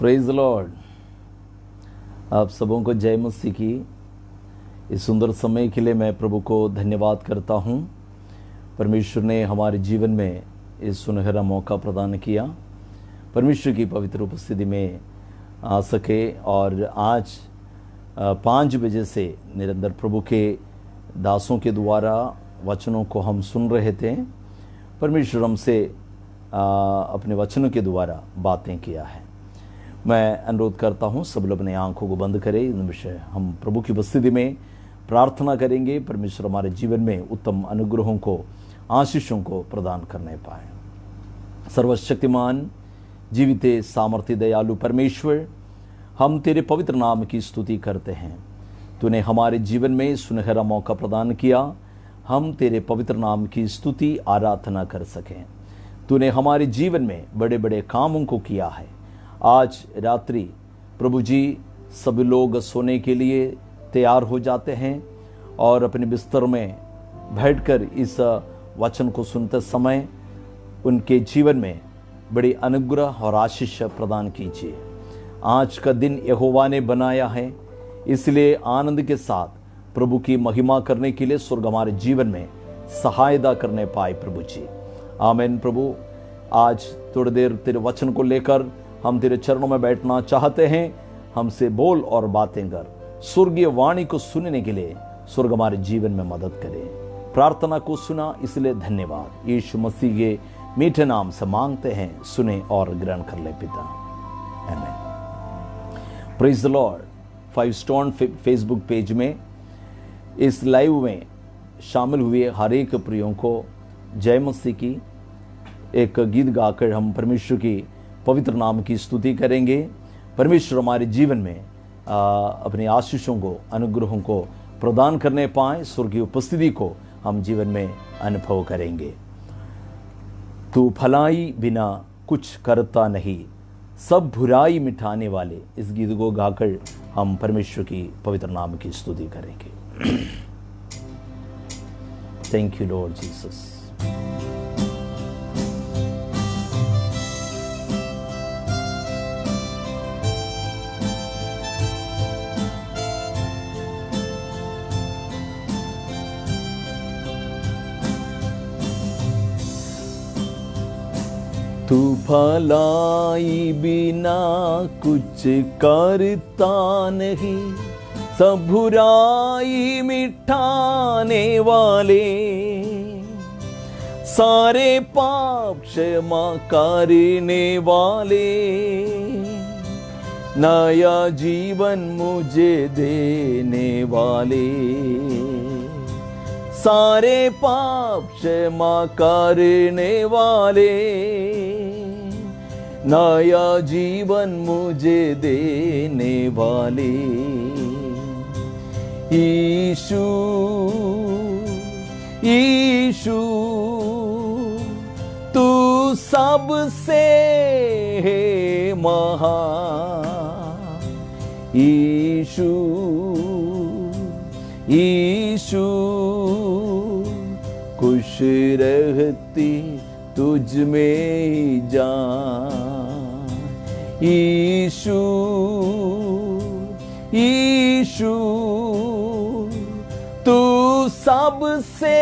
Praise the Lord. आप सबों को जय मसीह की। इस सुंदर समय के लिए मैं प्रभु को धन्यवाद करता हूँ। परमेश्वर ने हमारे जीवन में इस सुनहरा मौका प्रदान किया, परमेश्वर की पवित्र उपस्थिति में आ सके। और आज 5 बजे से निरंतर प्रभु के दासों के द्वारा वचनों को हम सुन रहे थे। परमेश्वर हमसे अपने वचनों के द्वारा बातें किया है। मैं अनुरोध करता हूं सब लोग अपने आंखों को बंद करें। इन विषय हम प्रभु की उपस्थिति में प्रार्थना करेंगे। परमेश्वर हमारे जीवन में उत्तम अनुग्रहों को, आशीषों को प्रदान करने पाए। सर्वशक्तिमान जीवित सामर्थ्य दयालु परमेश्वर, हम तेरे पवित्र नाम की स्तुति करते हैं। तूने हमारे जीवन में सुनहरा मौका प्रदान किया, हम तेरे पवित्र नाम की स्तुति आराधना कर सकें। तूने हमारे जीवन में बड़े बड़े कामों को किया है। आज रात्रि प्रभु जी सभी लोग सोने के लिए तैयार हो जाते हैं और अपने बिस्तर में बैठकर इस वचन को सुनते समय उनके जीवन में बड़ी अनुग्रह और आशीष प्रदान कीजिए। आज का दिन यहोवा ने बनाया है, इसलिए आनंद के साथ प्रभु की महिमा करने के लिए स्वर्ग हमारे जीवन में सहायता करने पाए प्रभु जी। आमीन। प्रभु, आज थोड़ी देर तेरे वचन को लेकर हम तेरे चरणों में बैठना चाहते हैं। हमसे बोल और बातें कर। स्वर्गीय वाणी को सुनने के लिए स्वर्ग हमारे जीवन में मदद करे। प्रार्थना को सुना इसलिए धन्यवाद। यीशु मसीह के मीठे नाम से मांगते हैं, सुने और ग्रहण कर ले पिता। आमीन। Praise the Lord. 5 stone Facebook page में इस लाइव में शामिल हुए हर एक प्रियों को जय मसीह की। एक गीत गाकर हम परमेश्वर की पवित्र नाम की स्तुति करेंगे। परमेश्वर हमारे जीवन में अपने आशीषों को, अनुग्रहों को प्रदान करने पाए। स्वर्गीय उपस्थिति को हम जीवन में अनुभव करेंगे। तू भलाई बिना कुछ करता नहीं, सब बुराई मिटाने वाले। इस गीत को गाकर हम परमेश्वर की पवित्र नाम की स्तुति करेंगे। Thank you Lord Jesus. तू भलाई बिना कुछ करता नहीं, सब बुराई मिटाने वाले। सारे पाप क्षमा करने वाले, नया जीवन मुझे देने वाले। सारे पाप क्षमा करने वाले, नया जीवन मुझे देने वाले। यीशु यीशु तू सबसे है महान। यीशु यीशु खुश रहती तुझ में ही जान। यीशु यीशु तू सबसे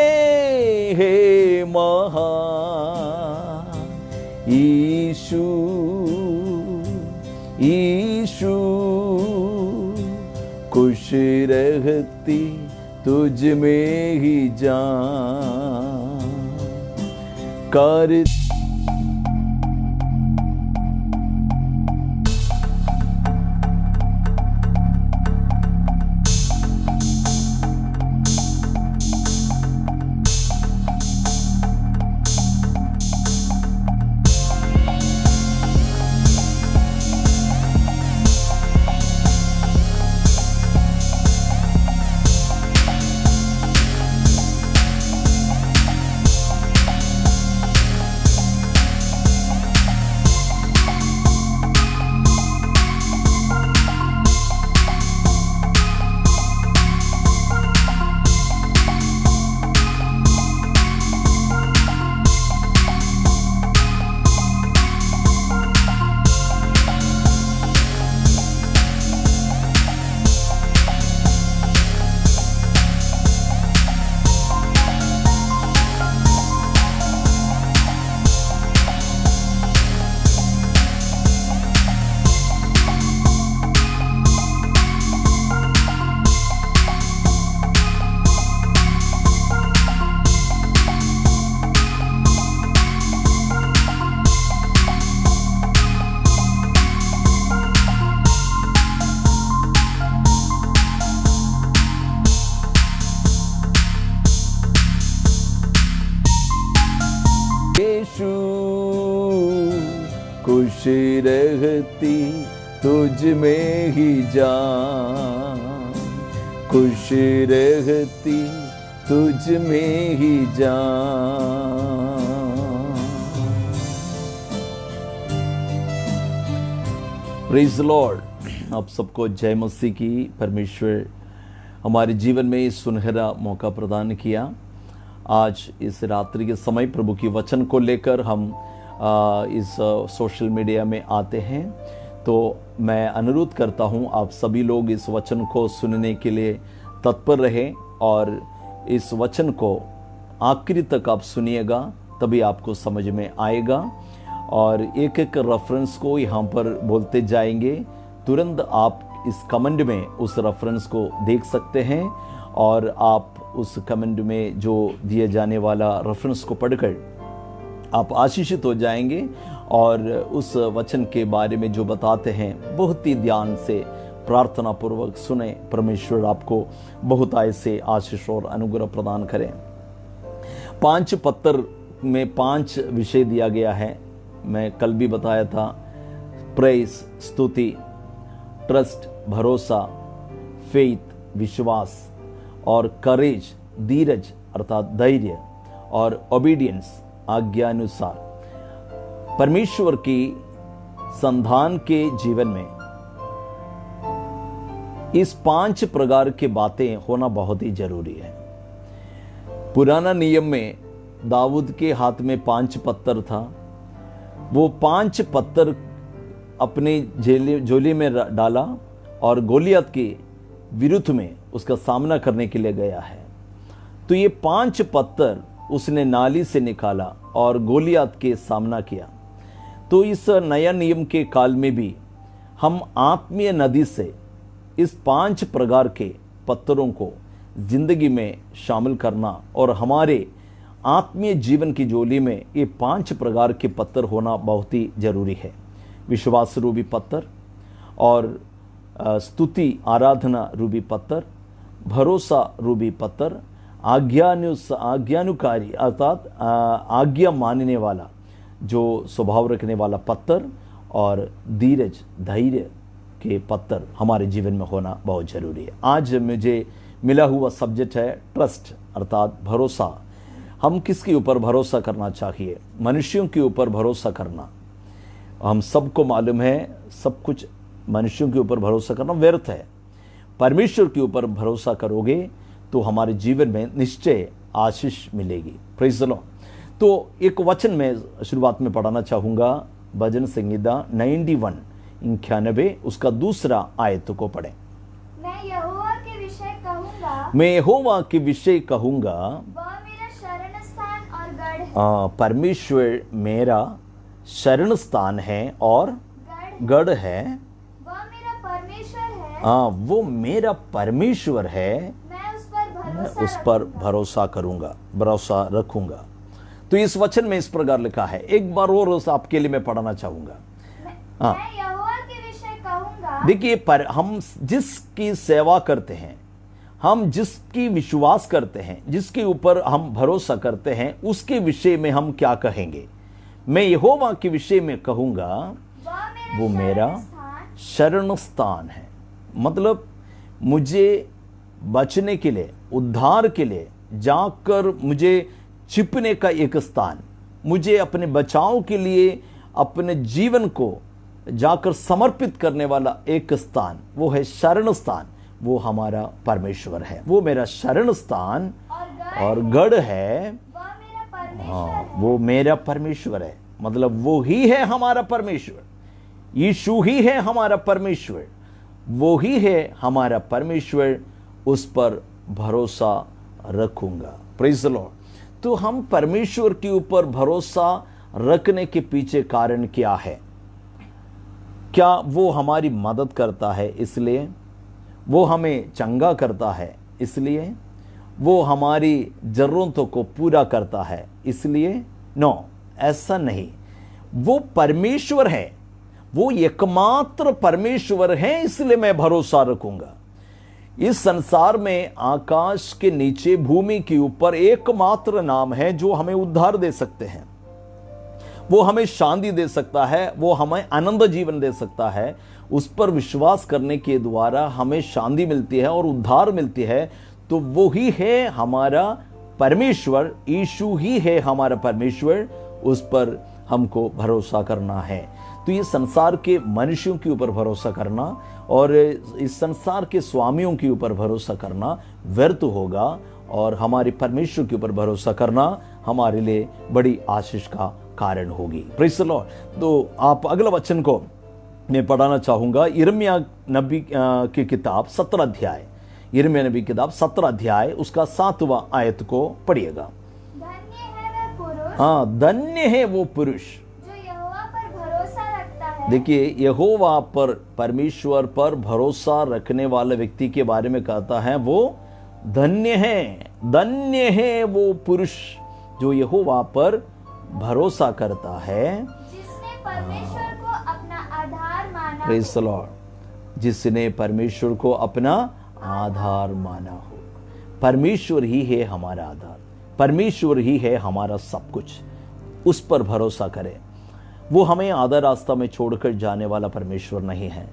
है महान। यीशु यीशु खुश रहती तुझ में ही जान कर। यीशु, खुश रहती तुझ में ही जान, खुश रहती तुझ में ही जान। Praise Lord. आप सबको जय मसीह की। परमेश्वर हमारे जीवन में इस सुनहरा मौका प्रदान किया। आज इस रात्रि के समय प्रभु की वचन को लेकर हम इस सोशल मीडिया में आते हैं। तो मैं अनुरोध करता हूं आप सभी लोग इस वचन को सुनने के लिए तत्पर रहें और इस वचन को आखिरी तक आप सुनिएगा, तभी आपको समझ में आएगा। और एक एक रेफरेंस को यहाँ पर बोलते जाएंगे, तुरंत आप इस कमेंट में उस रेफरेंस को देख सकते हैं और आप उस कमेंट में जो दिए जाने वाला रेफरेंस को पढ़कर आप आशीषित हो जाएंगे और उस वचन के बारे में जो बताते हैं बहुत ही ध्यान से प्रार्थना पूर्वक सुने। परमेश्वर आपको बहुत ऐसे आशीष और अनुग्रह प्रदान करें। 5 पत्र में 5 विषय दिया गया है। मैं कल भी बताया था, प्रेज स्तुति, ट्रस्ट भरोसा, फेथ विश्वास, और करेज धीरज अर्थात धैर्य, और ओबीडियंस आज्ञानुसार। परमेश्वर की संतान के जीवन में इस 5 प्रकार की बातें होना बहुत ही जरूरी है। पुराना नियम में दाऊद के हाथ में 5 पत्थर था। वो 5 पत्थर अपनी झोली में डाला और गोलियत के विरुद्ध में उसका सामना करने के लिए गया है। तो ये 5 पत्थर उसने नाली से निकाला और गोलियत के सामना किया। तो इस नया नियम के काल में भी हम आत्मीय नदी से इस 5 प्रकार के पत्थरों को जिंदगी में शामिल करना और हमारे आत्मीय जीवन की झोली में ये 5 प्रकार के पत्थर होना बहुत ही जरूरी है। विश्वास रूपी पत्थर, और स्तुति आराधना रूपी पत्थर, भरोसा रूपी पत्थर, आज्ञानुकारी अर्थात आज्ञा मानने वाला जो स्वभाव रखने वाला पत्थर, और धीरज धैर्य के पत्थर हमारे जीवन में होना बहुत जरूरी है। आज मुझे मिला हुआ सब्जेक्ट है ट्रस्ट अर्थात भरोसा। हम किसके ऊपर भरोसा करना चाहिए? मनुष्यों के ऊपर भरोसा करना। हम सबको मालूम है सब कुछ मनुष्यों के ऊपर भरोसा करना व्यर्थ है। परमेश्वर के ऊपर भरोसा करोगे तो हमारे जीवन में निश्चय आशीष मिलेगी। Praise the Lord. तो एक वचन में शुरुआत में पढ़ाना चाहूँगा, भजन संहिता 91 उसका दूसरा आयत को पढ़ें। मैं यहोवा के विषय कहूँगा, मैं यहोवा के विषय कहूँगा, वह मेरा शरण स्थान और गढ़ है। परमेश्वर मेरा शरण स्थान है और गढ़ है। वह मेरा परमेश्वर है। वो मेरा परमेश्वर है। मैं उस पर भरोसा करूंगा, भरोसा रखूंगा। तो इस वचन में इस प्रकार लिखा है। एक बार और आपके लिए मैं पढ़ना चाहूंगा। मैं यहोवा के विषय कहूँगा। देखिए, पर हम जिसकी सेवा करते हैं, हम जिसकी विश्वास करते हैं, जिसके ऊपर हम भरोसा करते हैं, उसके विषय में हम क्या कहेंगे? मैं यहोवा के विषय में कहूंगा, वो मेरा शरण स्थान है। मतलब मुझे बचने के लिए, उद्धार के लिए जाकर मुझे छिपने का एक स्थान, मुझे अपने बचाव के लिए अपने जीवन को जाकर समर्पित करने वाला एक स्थान, वो है शरण स्थान। वो हमारा परमेश्वर है। वो मेरा शरण स्थान और गढ़ है। वो मेरा परमेश्वर है। मतलब वो ही है हमारा परमेश्वर। यीशु ही है हमारा परमेश्वर। वो ही है हमारा परमेश्वर। उस पर भरोसा रखूंगा। Praise the Lord. तो हम परमेश्वर के ऊपर भरोसा रखने के पीछे कारण क्या है? क्या वो हमारी मदद करता है इसलिए? वो हमें चंगा करता है इसलिए? वो हमारी जरूरतों को पूरा करता है इसलिए? नो, ऐसा नहीं। वो परमेश्वर है, वो एकमात्र परमेश्वर है, इसलिए मैं भरोसा रखूंगा। इस संसार में आकाश के नीचे, भूमि के ऊपर एकमात्र नाम है जो हमें उद्धार दे सकते हैं। वो हमें शांति दे सकता है, वो हमें आनंद जीवन दे सकता है। उस पर विश्वास करने के द्वारा हमें शांति मिलती है और उद्धार मिलती है। तो वो ही है हमारा परमेश्वर, यीशु ही है हमारा परमेश्वर, उस पर हमको भरोसा करना है। तो ये संसार के मनुष्यों के ऊपर भरोसा करना और इस संसार के स्वामियों के ऊपर भरोसा करना व्यर्थ होगा, और हमारे परमेश्वर के ऊपर भरोसा करना हमारे लिए बड़ी आशीष का कारण होगी। Praise the Lord. तो आप अगला वचन को मैं पढ़ाना चाहूंगा। यिर्मयाह नबी की किताब 17 अध्याय, यिर्मयाह नबी की किताब 17 अध्याय उसका 7वां आयत को पढ़िएगा। धन्य है वह पुरुष, हाँ, धन्य है वो पुरुष जो यहोवा पर भरोसा रखता है। देखिए, यहोवा पर, परमेश्वर पर भरोसा रखने वाले व्यक्ति के बारे में कहता है वो धन्य है। धन्य है वो पुरुष जो यहोवा पर भरोसा करता है, जिसने परमेश्वर को अपना आधार माना प्रेज़ द लॉर्ड, जिसने परमेश्वर को अपना आधार माना हो। परमेश्वर ही है हमारा आधार, परमेश्वर ही है हमारा सब कुछ। उस पर भरोसा करें। वो हमें आधा रास्ता में छोड़कर जाने वाला परमेश्वर नहीं है।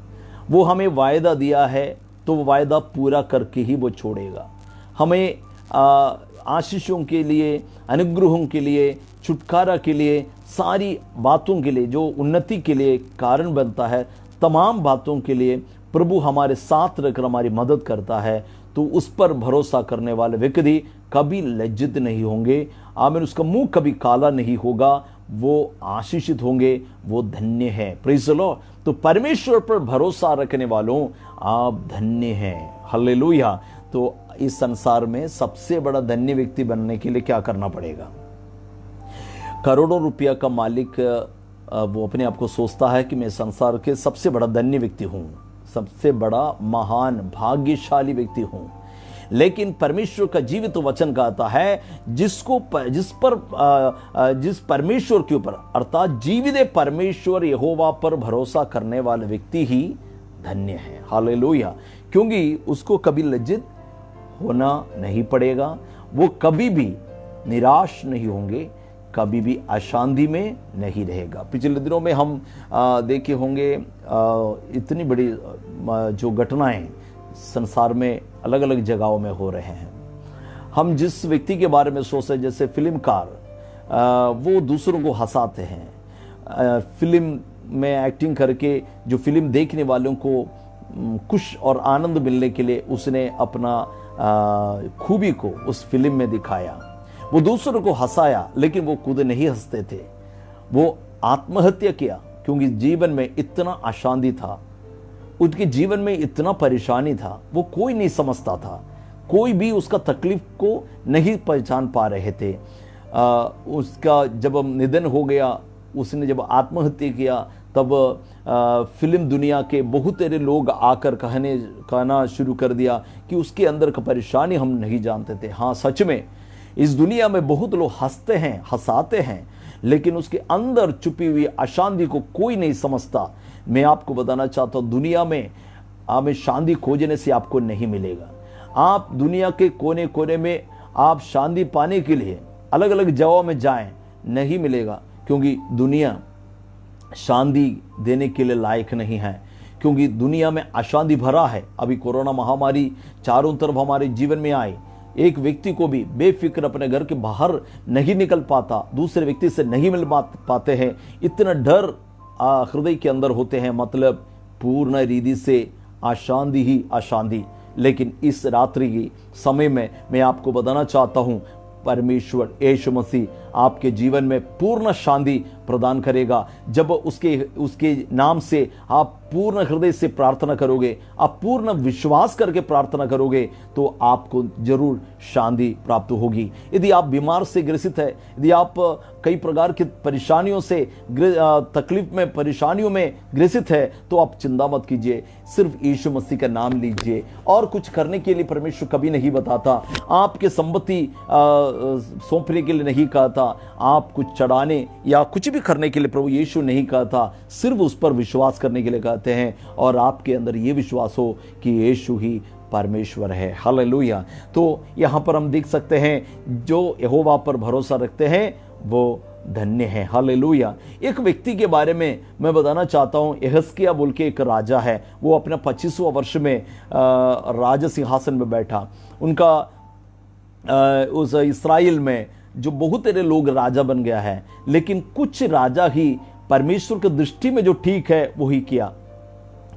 वो हमें वायदा दिया है तो वो वायदा पूरा करके ही वो छोड़ेगा। हमें आशीषों के लिए, अनुग्रहों के लिए, छुटकारा के लिए, सारी बातों के लिए, जो उन्नति के लिए कारण बनता है, तमाम बातों के लिए प्रभु हमारे साथ रहकर हमारी मदद करता है। तो उस पर भरोसा करने वाले व्यक्ति कभी लज्जित नहीं होंगे। आमीन। उसका मुंह कभी काला नहीं होगा। वो आशीषित होंगे, वो धन्य है। Praise the Lord. तो परमेश्वर पर भरोसा रखने वालों, आप धन्य हैं। हालेलुया। तो इस संसार में सबसे बड़ा धन्य व्यक्ति बनने के लिए क्या करना पड़ेगा? करोड़ों रुपया का मालिक वो अपने आप को सोचता है कि मैं संसार के सबसे बड़ा धन्य व्यक्ति हूं, सबसे बड़ा महान भाग्यशाली व्यक्ति हूं। लेकिन परमेश्वर का जीवित वचन कहता है जिस परमेश्वर के ऊपर, अर्थात जीवित परमेश्वर यहोवा पर भरोसा करने वाले व्यक्ति ही धन्य है। हालेलुया। क्योंकि उसको कभी लज्जित होना नहीं पड़ेगा। वो कभी भी निराश नहीं होंगे, कभी भी अशांति में नहीं रहेगा। पिछले दिनों में हम देखे होंगे इतनी बड़ी जो घटनाएं संसार में अलग अलग जगहों में हो रहे हैं। हम जिस व्यक्ति के बारे में सोचते, जैसे फिल्मकार, वो दूसरों को हंसाते हैं। फिल्म में एक्टिंग करके जो फिल्म देखने वालों को खुश और आनंद मिलने के लिए उसने अपना खूबी को उस फिल्म में दिखाया। वो दूसरों को हंसाया, लेकिन वो खुद नहीं हंसते थे। वो आत्महत्या किया क्योंकि जीवन में इतना अशांति था, उसके जीवन में इतना परेशानी था, वो कोई नहीं समझता था। कोई भी उसका तकलीफ को नहीं पहचान पा रहे थे। उसका जब निधन हो गया, उसने जब आत्महत्या किया, तब फिल्म दुनिया के बहुत सारे लोग आकर कहना शुरू कर दिया कि उसके अंदर का परेशानी हम नहीं जानते थे। हाँ, सच में इस दुनिया में बहुत लोग हंसते हैं, हंसाते हैं, लेकिन उसके अंदर छुपी हुई अशांति को कोई नहीं समझता। मैं आपको बताना चाहता हूँ, दुनिया में हमें शांति खोजने से आपको नहीं मिलेगा। आप दुनिया के कोने कोने में आप शांति पाने के लिए अलग अलग जगहों में जाएं, नहीं मिलेगा, क्योंकि दुनिया शांति देने के लिए लायक नहीं है। क्योंकि दुनिया में अशांति भरा है। अभी कोरोना महामारी चारों तरफ हमारे जीवन में आई। एक व्यक्ति को भी बेफिक्र अपने घर के बाहर नहीं निकल पाता, दूसरे व्यक्ति से नहीं मिल पाते हैं। इतना डर हृदय के अंदर होते हैं, मतलब पूर्ण रीति से अशांति ही अशांति। लेकिन इस रात्रि की समय में मैं आपको बताना चाहता हूं, परमेश्वर यीशु मसीह आपके जीवन में पूर्ण शांति प्रदान करेगा। जब उसके नाम से आप पूर्ण हृदय से प्रार्थना करोगे, आप पूर्ण विश्वास करके प्रार्थना करोगे, तो आपको जरूर शांति प्राप्त होगी। यदि आप बीमार से ग्रसित है, यदि आप कई प्रकार की परेशानियों से, तकलीफ में, परेशानियों में ग्रसित है, तो आप चिंता मत कीजिए, सिर्फ यीशु मसीह का नाम लीजिए। और कुछ करने के लिए परमेश्वर कभी नहीं बताता, आपके संपत्ति सौंपने के लिए नहीं कहता, आप कुछ चढ़ाने या कुछ भी करने के लिए प्रभु यीशु नहीं कहता, सिर्फ उस पर विश्वास करने के लिए कहते हैं। और आपके अंदर ये विश्वास हो कि यीशु ही परमेश्वर है। हालेलुया। तो यहाँ पर हम देख सकते हैं, जो यहोवा पर भरोसा रखते हैं वो धन्य हैं। हालेलुया। एक व्यक्ति के बारे में मैं बताना चाहता हूं, यहस्किया बोल के एक राजा है। वो अपना 25वां वर्ष में राज सिंहासन में बैठा। उनका उस इस्राएल में जो बहुत सारे लोग राजा बन गया है, लेकिन कुछ राजा ही परमेश्वर की दृष्टि में जो ठीक है वही किया।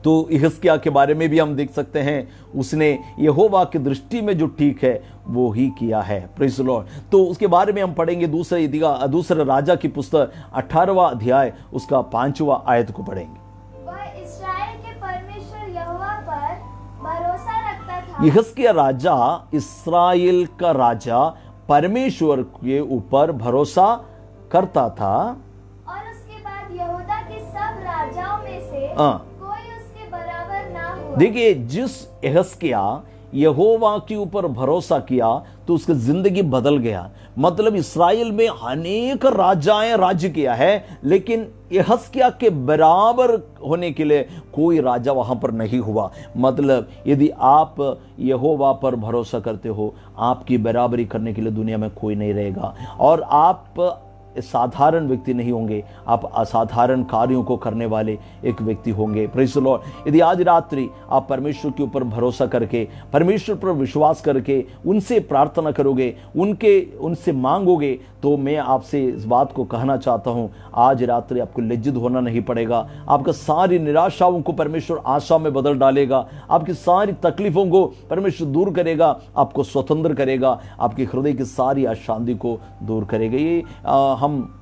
तो यहस्किया के बारे में भी हम देख सकते हैं, उसने यहोवा की दृष्टि में जो ठीक है वो ही किया है। Praise the Lord. तो उसके बारे में हम पढ़ेंगे दूसरे राजा की पुस्तक 18वां अध्याय उसका 5वां आयत को पढ़ेंगे। वह इस्राएल के परमेश्वर यहोवा पर भरोसा रखता था। यहस्किया राजा, इस्राएल का राजा, परमेश्वर के ऊपर भरोसा करता था। और उसके बाद यहूदा के सब राजाओं में से कोई उसके बराबर ना हुआ। देखिए, जिस यहस्किया यहोवा के ऊपर भरोसा किया तो उसकी जिंदगी बदल गया। मतलब इस्राएल में अनेक राजाएं राज्य किया है, लेकिन यहस्किया के बराबर होने के लिए कोई राजा वहां पर नहीं हुआ। मतलब यदि आप यहोवा पर भरोसा करते हो, आपकी बराबरी करने के लिए दुनिया में कोई नहीं रहेगा। और आप साधारण व्यक्ति नहीं होंगे, आप असाधारण कार्यों को करने वाले एक व्यक्ति होंगे। Praise the Lord. यदि आज रात्रि आप परमेश्वर के ऊपर भरोसा करके, परमेश्वर पर विश्वास करके उनसे प्रार्थना करोगे, उनसे मांगोगे, तो मैं आपसे इस बात को कहना चाहता हूं, आज रात्रि आपको लज्जित होना नहीं पड़ेगा। आपका सारी निराशाओं को परमेश्वर आशा में बदल डालेगा। आपकी सारी तकलीफों को परमेश्वर दूर करेगा, आपको स्वतंत्र करेगा, आपके हृदय की सारी अशांति को दूर करेगा। ये हम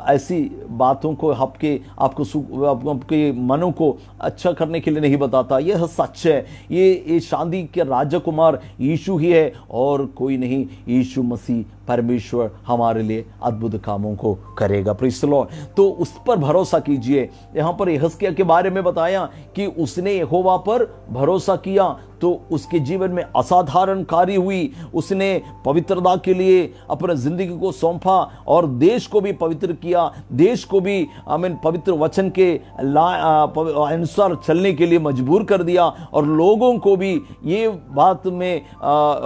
ऐसी बातों को आपके मनों को अच्छा करने के लिए नहीं बताता। यह सच है। ये शांति के राजकुमार यीशु ही है और कोई नहीं। यीशु मसीह परमेश्वर हमारे लिए अद्भुत कामों को करेगा। Praise the Lord. तो उस पर भरोसा कीजिए। यहाँ पर यहस्किया के बारे में बताया कि उसने यहोवा पर भरोसा किया तो उसके जीवन में असाधारण कार्य हुई। उसने पवित्रता के लिए अपने जिंदगी को सौंपा और देश को भी पवित्र किया, देश को भी पवित्र वचन के अनुसार चलने के लिए मजबूर कर दिया और लोगों को भी ये बात में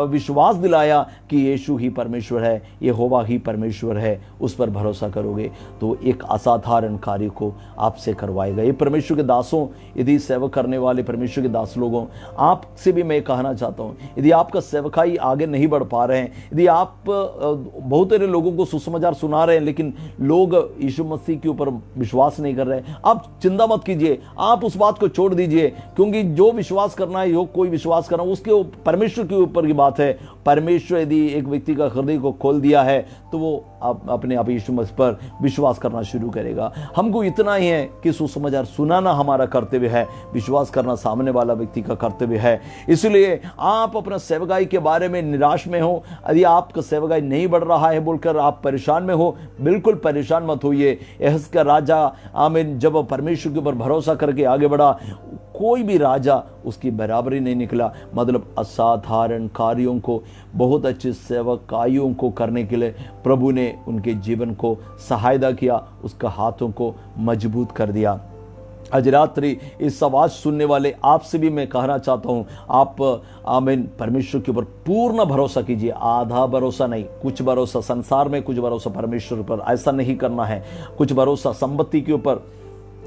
विश्वास दिलाया कि यीशु ही परमेश्वर है, यहोवा ही परमेश्वर है। उस पर भरोसा करोगे तो एक असाधारण कार्य को आपसे करवाएगा। ये परमेश्वर के दासों, यदि सेवा करने वाले परमेश्वर के दास लोगों, आपसे भी मैं कहना चाहता हूं, यदि आपका सेवकाई आगे नहीं बढ़ पा रहे हैं, यदि आप बहुत सारे लोगों को सुसमाचार सुना रहे हैं लेकिन लोग यीशु मसीह के ऊपर विश्वास नहीं कर रहे हैं, आप चिंता मत कीजिए, आप उस बात को छोड़ दीजिए। क्योंकि जो विश्वास करना है, जो कोई विश्वास करना, उसके परमेश्वर के ऊपर की बात है। परमेश्वर यदि एक व्यक्ति का हृदय को खोल दिया है तो वो अपने आप यीशु मसीह पर विश्वास करना शुरू करेगा। हमको इतना ही है कि सुसमाचार सुनाना हमारा कर्तव्य है, विश्वास करना सामने वाला व्यक्ति का कर्तव्य है। इसलिए आप अपना सेवकाई के बारे में निराश में हो, यदि आपका सेवकाई नहीं बढ़ रहा है बोलकर आप परेशान में हो, बिल्कुल परेशान मत होइए। यहस्किया राजा आमीन जब परमेश्वर के ऊपर भरोसा करके आगे बढ़ा, कोई भी राजा उसकी बराबरी नहीं निकला। मतलब असाधारण कार्यों को, बहुत अच्छे सेवकाइयों को करने के लिए प्रभु ने उनके जीवन को सहायता किया, उसका हाथों को मजबूत कर दिया। आज रात्रि इस आवाज सुनने वाले आपसे भी मैं कहना चाहता हूं, आप आमीन परमेश्वर के ऊपर पूर्ण भरोसा कीजिए। आधा भरोसा नहीं, कुछ भरोसा संसार में, कुछ भरोसा परमेश्वर पर। ऐसा नहीं करना है। कुछ भरोसा संपत्ति के ऊपर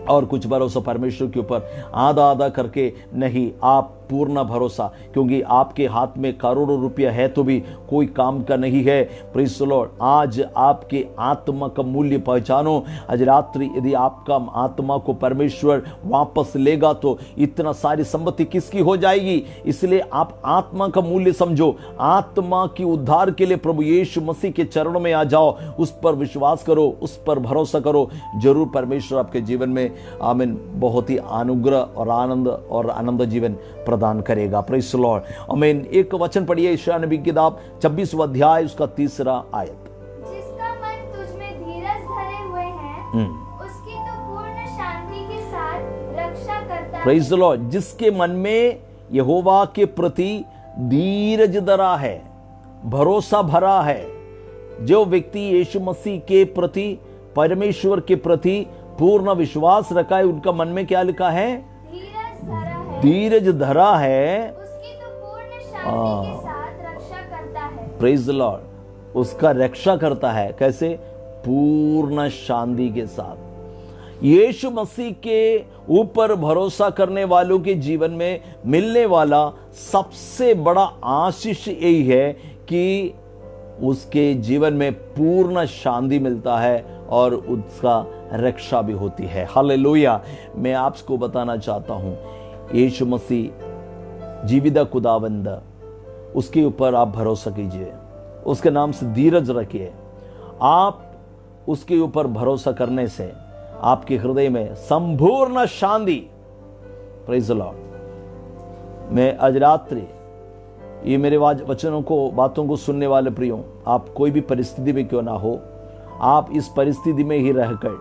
और कुछ भरोसा परमेश्वर के ऊपर, आधा आधा करके नहीं, आप पूर्ण भरोसा। क्योंकि आपके हाथ में करोड़ों रुपया है तो भी कोई काम का नहीं है। Praise the Lord. आज आपके आत्मा का मूल्य पहचानो। आज रात्रि यदि आपका आत्मा को परमेश्वर वापस लेगा तो इतना सारी संपत्ति किसकी हो जाएगी। इसलिए आप आत्मा का मूल्य समझो। आत्मा की उद्धार के लिए प्रभु यीशु मसीह के चरणों में आ जाओ, उस पर विश्वास करो, उस पर भरोसा करो। जरूर परमेश्वर आपके जीवन में आमीन बहुत ही अनुग्रह और आनंद जीवन प्रदान करेगा। Praise the Lord. आमीन। एक वचन पढ़िए, यशायाह नबी की किताब 26वां अध्याय उसका 3 आयत। जिसका मन तुझ में धीरज धरे हुए है, उसकी तो पूर्ण शांति के साथ रक्षा करता है। Praise the Lord. जिसके मन में यहोवा के प्रति धीरज धरा है, भरोसा भरा है, जो व्यक्ति यीशु मसीह के प्रति, परमेश्वर के प्रति पूर्ण विश्वास रखा है, उनका मन में क्या लिखा है? धीरज धरा है, उसकी तो पूर्ण शांति के साथ रक्षा करता है। Praise the Lord. उसका रक्षा करता है। कैसे? पूर्ण शांति के साथ। यीशु मसीह के ऊपर भरोसा करने वालों के जीवन में मिलने वाला सबसे बड़ा आशीष यही है कि उसके जीवन में पूर्ण शांति मिलता है और उसका रक्षा भी होती है। हालेलुया। मैं आपको बताना चाहता हूं, यीशु मसीह जीवित खुदावंद, उसके ऊपर आप भरोसा कीजिए, उसके नाम से धीरज रखिए। आप उसके ऊपर भरोसा करने से आपके हृदय में संपूर्ण शांति। Praise the Lord. मैं आज रात्रि ये मेरे वचनों को, बातों को सुनने वाले प्रियों, आप कोई भी परिस्थिति में क्यों ना हो, आप इस परिस्थिति में ही रहकर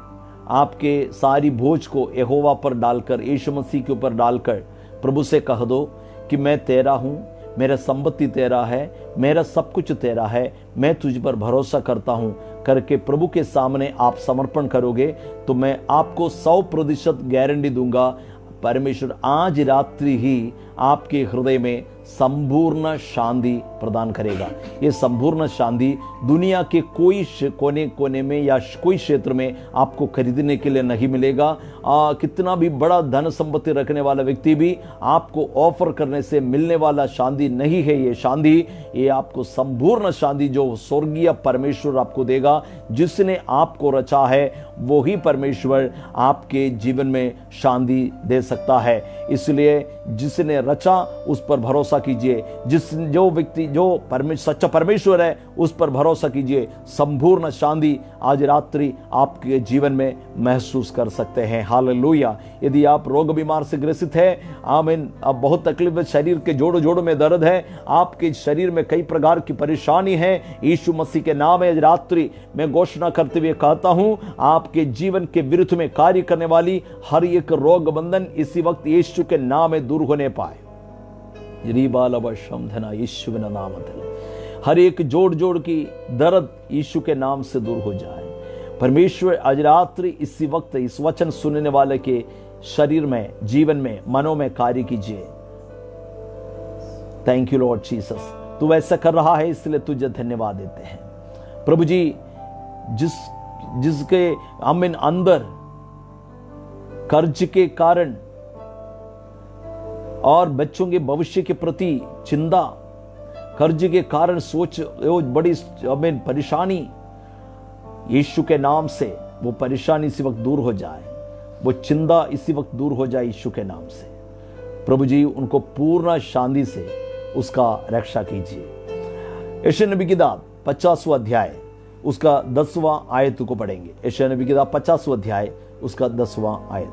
आपके सारी बोझ को यहोवा पर डालकर, यीशु मसीह के ऊपर डालकर प्रभु से कह दो कि मैं तेरा हूं, मेरा संपत्ति तेरा है, मेरा सब कुछ तेरा है, मैं तुझ पर भरोसा करता हूं करके प्रभु के सामने आप समर्पण करोगे तो मैं आपको 100% गारंटी दूंगा, परमेश्वर आज रात्रि ही आपके हृदय में संपूर्ण शांति प्रदान करेगा। ये संपूर्ण शांति दुनिया के कोई कोने कोने में या कोई क्षेत्र में आपको खरीदने के लिए नहीं मिलेगा। कितना भी बड़ा धन संपत्ति रखने वाला व्यक्ति भी आपको ऑफर करने से मिलने वाला शांति नहीं है। ये शांति, ये आपको संपूर्ण शांति जो स्वर्गीय परमेश्वर आपको देगा, जिसने आपको रचा है वही परमेश्वर आपके जीवन में शांति दे सकता है। इसलिए जिसने रचा उस पर भरोसा कीजिए, जो व्यक्ति जो सच्चा परमेश्वर है उस पर भरोसा कीजिए। संपूर्ण शांति आज रात्रि आपके जीवन में महसूस कर सकते हैं। हालेलुया। यदि आप रोग बीमार से ग्रसित है, आमीन, अब बहुत तकलीफ है, शरीर के जोड़ों में दर्द है, आपके शरीर में कई प्रकार की परेशानी है, यीशु मसीह के नाम में आज रात्रि मैं घोषणा करते हुए कहता हूं, आपके जीवन के विरुद्ध में कार्य करने वाली हर एक रोग बंधन इसी वक्त यीशु के नाम में दूर होने पाए। यीशु के नाम में हर एक जोड़ की दर्द यीशु के नाम से दूर हो जाए। परमेश्वर आज रात्रि इसी वक्त इस वचन सुनने वाले के शरीर में, जीवन में, मनों में कार्य कीजिए। थैंक यू लॉर्ड जीसस, तू ऐसा कर रहा है इसलिए तुझे धन्यवाद देते हैं। प्रभु जी, जिसके आमीन अंदर कर्ज के कारण और बच्चों के भविष्य के प्रति चिंता, कर्ज के कारण सोच बड़ी आमीन परेशानी, यीशु के नाम से वो परेशानी इसी वक्त दूर हो जाए, वो चिंता इसी वक्त दूर हो जाए यीशु के नाम से। प्रभु जी, उनको पूर्ण शांति से उसका रक्षा कीजिए। यशायाह नबी की किताब 50वां अध्याय उसका 10वां आयत को पढ़ेंगे। यशायाह नबी की किताब 50वां अध्याय उसका 10वां आयत।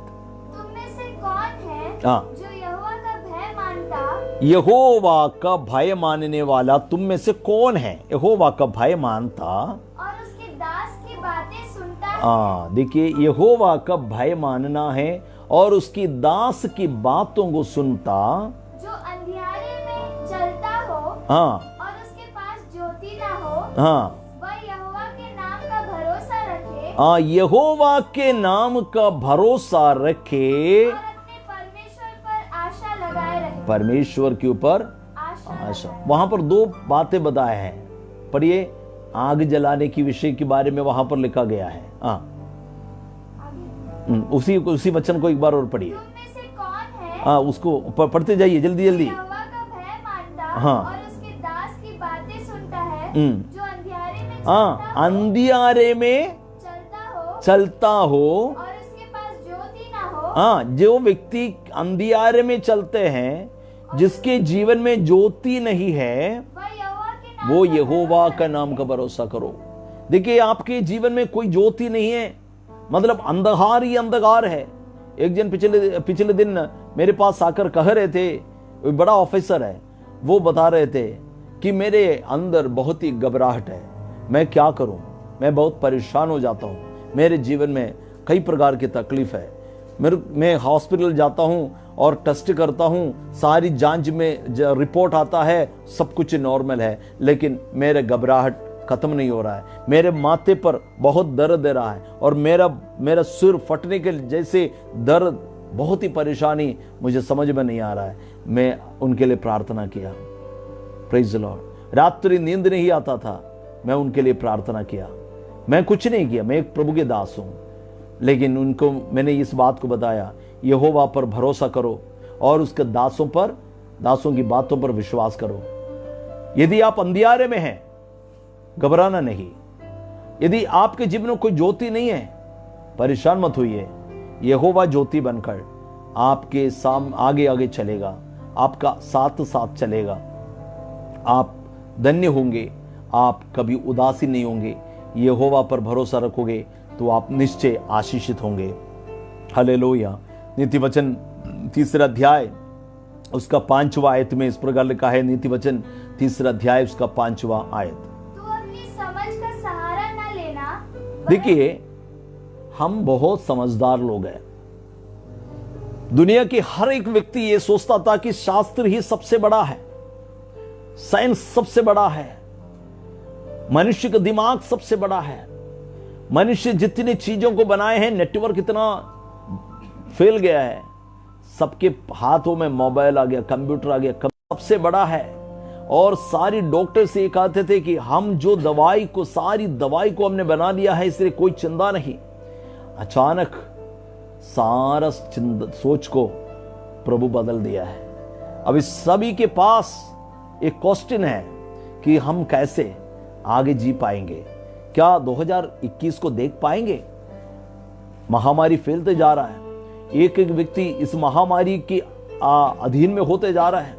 तुम में से कौन है जो यहोवा का भय मानता? यहोवा का भय मानने वाला तुम में से कौन है? यहोवा का भय मानता और उसके दास की बातें सुनता है। देखिए, यहोवा का भय मानना है और उसकी दास की बातों को सुनता, जो अंधियारे में चलता हो और उसके पास ज्योति ना हो, वह यहोवा के नाम का भरोसा रखे, यहोवा के नाम का भरोसा रखे और अपने परमेश्वर पर आशा लगाए रहे। परमेश्वर के ऊपर आशा। वहां पर दो बातें बताए हैं, पढ़िए। आग जलाने की विषय के बारे में वहां पर लिखा गया है। उसी वचन को एक बार और पढ़िए। तुम में से कौन है उसको पढ़ते जाइए जल्दी जल्दी। यहोवा का भय मानता और उसके दास की बातें सुनता है, जो अंधियारे में चलता हो और उसके पास ज्योति ना हो। जो व्यक्ति अंधियारे में चलते हैं, जिसके जीवन में ज्योति नहीं है, वो यहोवा का नाम का भरोसा करो। देखिए, आपके जीवन में कोई ज्योति नहीं है, मतलब अंधकार ही अंधकार है। एक जन पिछले दिन मेरे पास आकर कह रहे थे, बड़ा ऑफिसर है, वो बता रहे थे कि मेरे अंदर बहुत ही घबराहट है, मैं क्या करूं, मैं बहुत परेशान हो जाता हूं, मेरे जीवन में कई प्रकार की तकलीफ है, मैं हॉस्पिटल जाता हूं और टेस्ट करता हूं, सारी जांच में रिपोर्ट आता है सब कुछ नॉर्मल है, लेकिन मेरे घबराहट खत्म नहीं हो रहा है, मेरे माथे पर बहुत दर्द दे रहा है और मेरा सिर फटने के जैसे दर्द, बहुत ही परेशानी मुझे समझ में नहीं आ रहा है। मैं उनके लिए प्रार्थना किया। Praise the Lord. रात्रि नींद नहीं आता था, मैं उनके लिए प्रार्थना किया मैं कुछ नहीं किया, मैं एक प्रभु के दास हूं। लेकिन उनको मैंने इस बात को बताया, यहोवा पर भरोसा करो और उसके दासों की बातों पर विश्वास करो। यदि आप अंधियारे में हैं, घबराना नहीं। यदि आपके जीवन में कोई ज्योति नहीं है, परेशान मत होइए। यहोवा ज्योति बनकर आपके आगे आगे चलेगा, आपका साथ साथ चलेगा। आप धन्य होंगे, आप कभी उदासीन नहीं होंगे। यहोवा पर भरोसा रखोगे तो आप निश्चय आशीषित होंगे। हालेलुया। नीति वचन 3 अध्याय उसका 5वां आयत में इस प्रकार लिखा है। नीति वचन 3 अध्याय उसका 5वां आयत। तू अपनी समझ का सहारा न लेना। देखिए, हम बहुत समझदार लोग हैं। दुनिया के हर एक व्यक्ति ये सोचता था कि शास्त्र ही सबसे बड़ा है, साइंस सबसे बड़ा है, मनुष्य का दिमाग सबसे बड़ा है। मनुष्य जितनी चीजों को बनाए हैं, नेटवर्क इतना फैल गया है, सबके हाथों में मोबाइल आ गया, कंप्यूटर आ गया, सबसे बड़ा है। और सारी डॉक्टर से कहते थे कि हम जो सारी दवाई को हमने बना लिया है, इसलिए कोई चिंता नहीं। अचानक सारा सोच को प्रभु बदल दिया है। अब इस सभी के पास एक क्वेश्चन है कि हम कैसे आगे जी पाएंगे। क्या 2021 को देख पाएंगे? महामारी फैलते जा रहा है, एक एक व्यक्ति इस महामारी के अधीन में होते जा रहा है,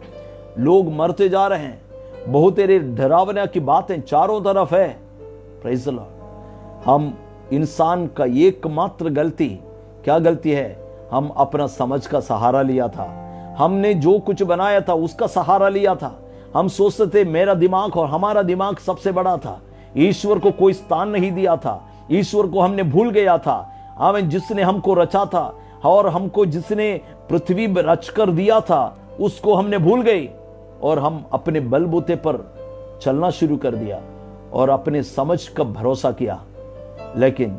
लोग मरते जा रहे हैं। बहुत डरावना की बातें चारों तरफ है। Praise the Lord. हम इंसान का एकमात्र गलती, क्या गलती है? हम अपना समझ का सहारा लिया था। हमने जो कुछ बनाया था उसका सहारा लिया था। हम सोचते थे मेरा दिमाग और हमारा दिमाग सबसे बड़ा था। ईश्वर को कोई स्थान नहीं दिया था। ईश्वर को हमने भूल गया था। हमें जिसने हमको रचा था और हमको जिसने पृथ्वी में रच कर दिया था, उसको हमने भूल गए और हम अपने बलबूते पर चलना शुरू कर दिया और अपने समझ का भरोसा किया। लेकिन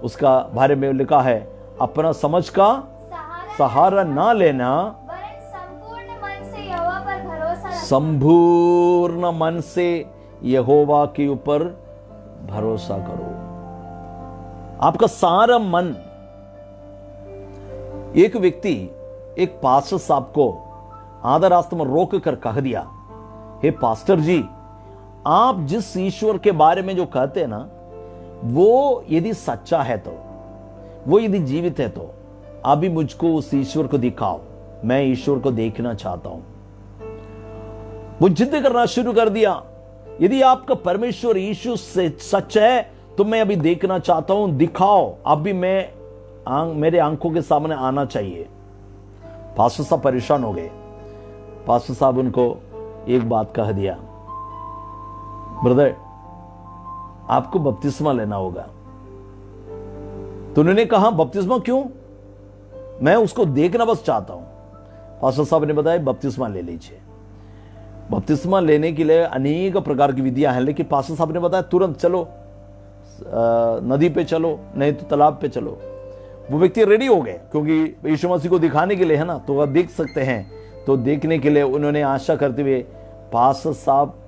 उसका बारे में लिखा है, अपना समझ का सहारा ना लेना, संपूर्ण मन से यहोवा के ऊपर भरोसा करो। आपका सारा मन। एक व्यक्ति एक पास्टर साहब को आधा रास्ते में रोक कर कह दिया, हे पास्टर जी, आप जिस ईश्वर के बारे में जो कहते हैं ना, वो यदि सच्चा है तो, वो यदि जीवित है तो अभी मुझको उस ईश्वर को दिखाओ, मैं ईश्वर को देखना चाहता हूं। वो जिद करना शुरू कर दिया, यदि आपका परमेश्वर यीशु से सच है तो मैं अभी देखना चाहता हूं, दिखाओ, अभी मेरे आंखों के सामने आना चाहिए। पास्टर साहब परेशान हो गए। पास्टर साहब उनको एक बात कह दिया, ब्रदर आपको बपतिस्मा लेना होगा। तो उन्होंने कहा, बपतिस्मा क्यों? मैं उसको देखना बस चाहता हूं। पास्टर साहब ने बताया, बपतिस्मा ले लीजिए। बपतिस्मा लेने के लिए अनेक प्रकार की विधियां हैं, लेकिन पास्टर साहब ने बताया तुरंत चलो, नदी पे चलो, नहीं तो तालाब पे चलो। वो व्यक्ति रेडी हो गए, क्योंकि यीशु मसीह को दिखाने के लिए है ना, तो आप देख सकते हैं। तो देखने के लिए उन्होंने आशा करते हुए, पास्टर साहब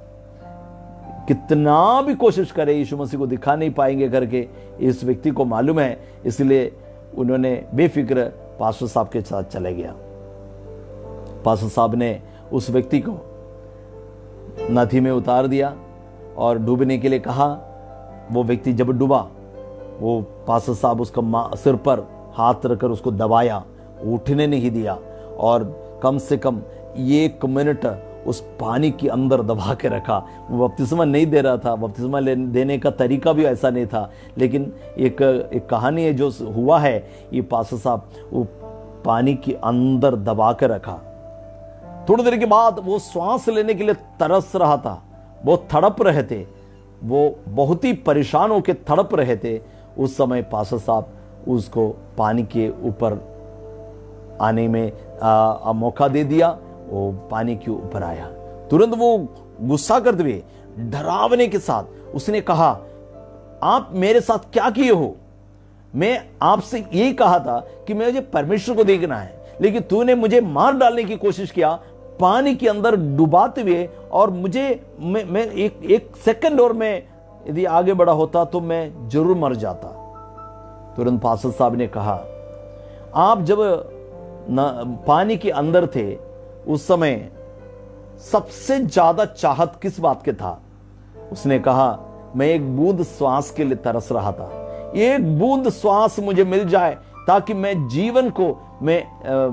कितना भी कोशिश करे यीशु मसीह को दिखा नहीं पाएंगे करके इस व्यक्ति को मालूम है, इसलिए उन्होंने बेफिक्र पास्टर साहब के साथ चले गया। पास्टर साहब ने उस व्यक्ति को नदी में उतार दिया और डूबने के लिए कहा। वो व्यक्ति जब डूबा, वो पास्टर साहब उसका सिर पर हाथ रखकर उसको दबाया, उठने नहीं दिया और कम से कम 1 मिनट उस पानी के अंदर दबा के रखा। वो बपतिस्मा नहीं दे रहा था, बपतिस्मा देने का तरीका भी ऐसा नहीं था, लेकिन एक कहानी है जो हुआ है। ये पास्टर साहब वो पानी के अंदर दबा के रखा। थोड़ी देर के बाद वो श्वास लेने के लिए तरस रहा था, वो तड़प रहे थे, वो बहुत ही परेशान होकर तड़प रहे थे। उस समय पास्टर साहब उसको पानी के ऊपर आने में मौका दे दिया। वो पानी के ऊपर आया। तुरंत वो गुस्सा करते हुए डरावने के साथ उसने कहा, आप मेरे साथ क्या किए हो? मैं आपसे यही कहा था कि मुझे परमेश्वर को देखना है, लेकिन तूने मुझे मार डालने की कोशिश किया, पानी के अंदर डुबाते हुए, और मुझे मैं एक सेकंड और मैं यदि आगे बढ़ा होता तो मैं जरूर मर जाता। तुरंत पास्टर साहब ने कहा, आप जब पानी के अंदर थे उस समय सबसे ज्यादा चाहत किस बात के था? उसने कहा, मैं एक बूंद श्वास के लिए तरस रहा था। एक बूंद श्वास मुझे मिल जाए ताकि मैं जीवन को मैं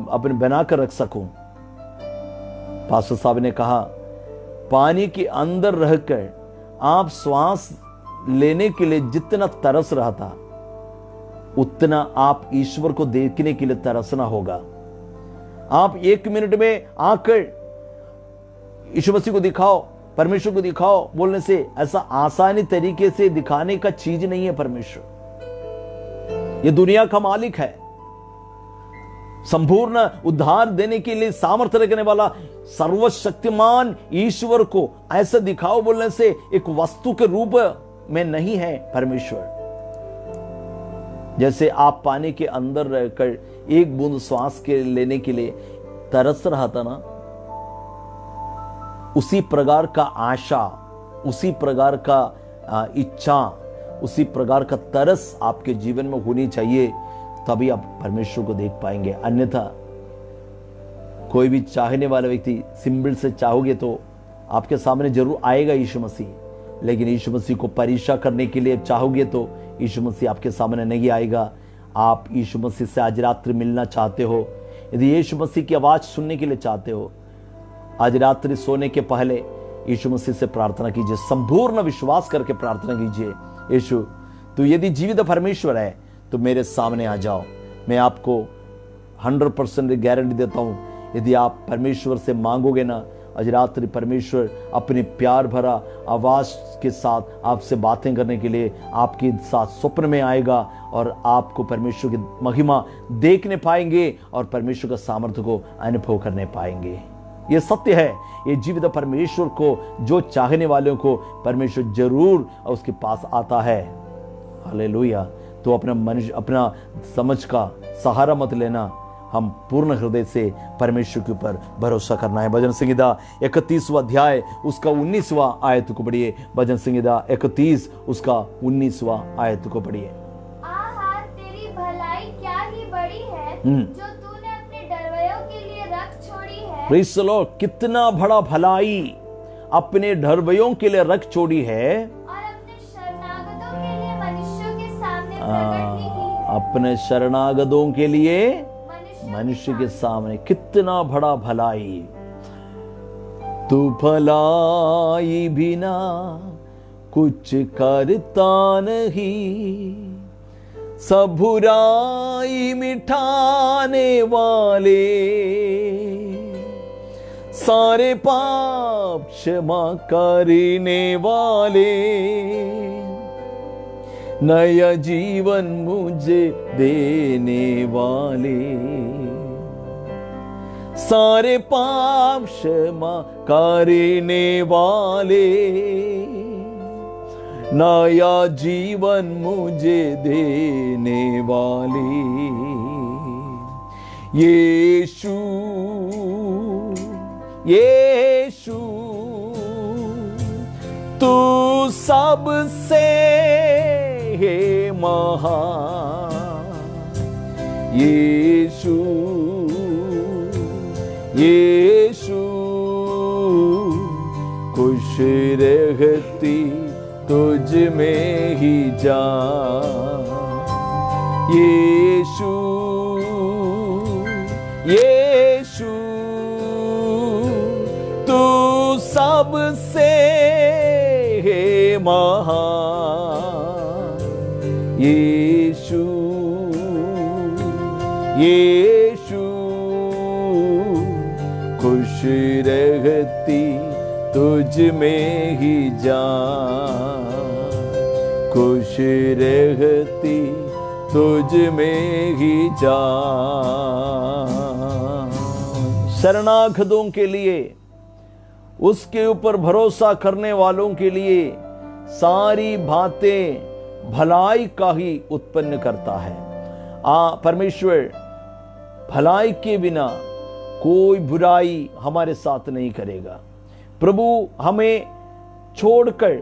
अपने बना कर रख सकूं। पास्टर साहब ने कहा, पानी के अंदर रहकर आप श्वास लेने के लिए जितना तरस रहा था उतना आप ईश्वर को देखने के लिए तरसना होगा। आप 1 मिनट में आकर यीशु मसीह को दिखाओ, परमेश्वर को दिखाओ बोलने से ऐसा आसानी तरीके से दिखाने का चीज नहीं है। परमेश्वर ये दुनिया का मालिक है, संपूर्ण उद्धार देने के लिए सामर्थ्य रखने वाला सर्वशक्तिमान ईश्वर को ऐसा दिखाओ बोलने से एक वस्तु के रूप में नहीं है परमेश्वर। जैसे आप पानी के अंदर रहकर एक बूंद श्वास के लेने के लिए तरस रहा था ना, उसी प्रकार का आशा, उसी प्रकार का इच्छा, उसी प्रकार का तरस आपके जीवन में होनी चाहिए, तभी आप परमेश्वर को देख पाएंगे। अन्यथा कोई भी चाहने वाला व्यक्ति सिंबल से चाहोगे तो आपके सामने जरूर आएगा यीशु मसीह, लेकिन यीशु मसीह को परीक्षा करने के लिए चाहोगे तो यीशु मसीह आपके सामने नहीं आएगा। आप यीशु मसीह से आज रात्रि मिलना चाहते हो, यदि यीशु मसीह की आवाज सुनने के लिए चाहते हो, आज रात्रि सोने के पहले यीशु मसीह से प्रार्थना कीजिए, संपूर्ण विश्वास करके प्रार्थना कीजिए, यीशु तू यदि जीवित परमेश्वर है तो मेरे सामने आ जाओ। मैं आपको 100% गारंटी देता हूं, यदि आप परमेश्वर से मांगोगे ना, आज रात्रि परमेश्वर अपने प्यार भरा आवाज के साथ आपसे बातें करने के लिए आपके साथ स्वप्न में आएगा और आपको परमेश्वर की महिमा देखने पाएंगे और परमेश्वर का सामर्थ्य को अनुभव करने पाएंगे। ये सत्य है। ये जीवित परमेश्वर को जो चाहने वालों को परमेश्वर जरूर उसके पास आता है। हालेलुया। तो अपना समझ का सहारा मत लेना, हम पूर्ण हृदय से परमेश्वर के ऊपर भरोसा करना है। भजन संहिता 31वां अध्याय उसका 19वां आयत को पढ़िए। भजन संहिता 31 उसका 19वां आयत को पढ़िए। आहा, तेरी भलाई क्या ही बड़ी है जो तूने अपने डरवैयों के लिए रख छोड़ी है। Praise the Lord. कितना बड़ा भलाई अपने डरवैयों के लिए रख छोड़ी है और अपने शरणागतों के लिए मनुष्यों के सामने प्रकट की है। अपने शरणागतों के लिए मनुष्य के सामने कितना बड़ा भलाई। तू भलाई बिना कुछ करता नहीं, सब बुराई मिटाने वाले, सारे पाप क्षमा करने वाले, नया जीवन मुझे देने वाले, सारे पाप क्षमा करने वाले, नया जीवन मुझे देने वाले, यीशु यीशु तू सबसे हे महान, यीशु यीशु खुश रहती तुझ में ही जान, यीशु यीशु तू सबसे हे महान, यीशु यीशु खुश रहती तुझ में ही जान, खुश रहती तुझ में ही जान। शरणागतों के लिए, उसके ऊपर भरोसा करने वालों के लिए सारी बातें भलाई का ही उत्पन्न करता है। परमेश्वर भलाई के बिना कोई बुराई हमारे साथ नहीं करेगा। प्रभु हमें छोड़कर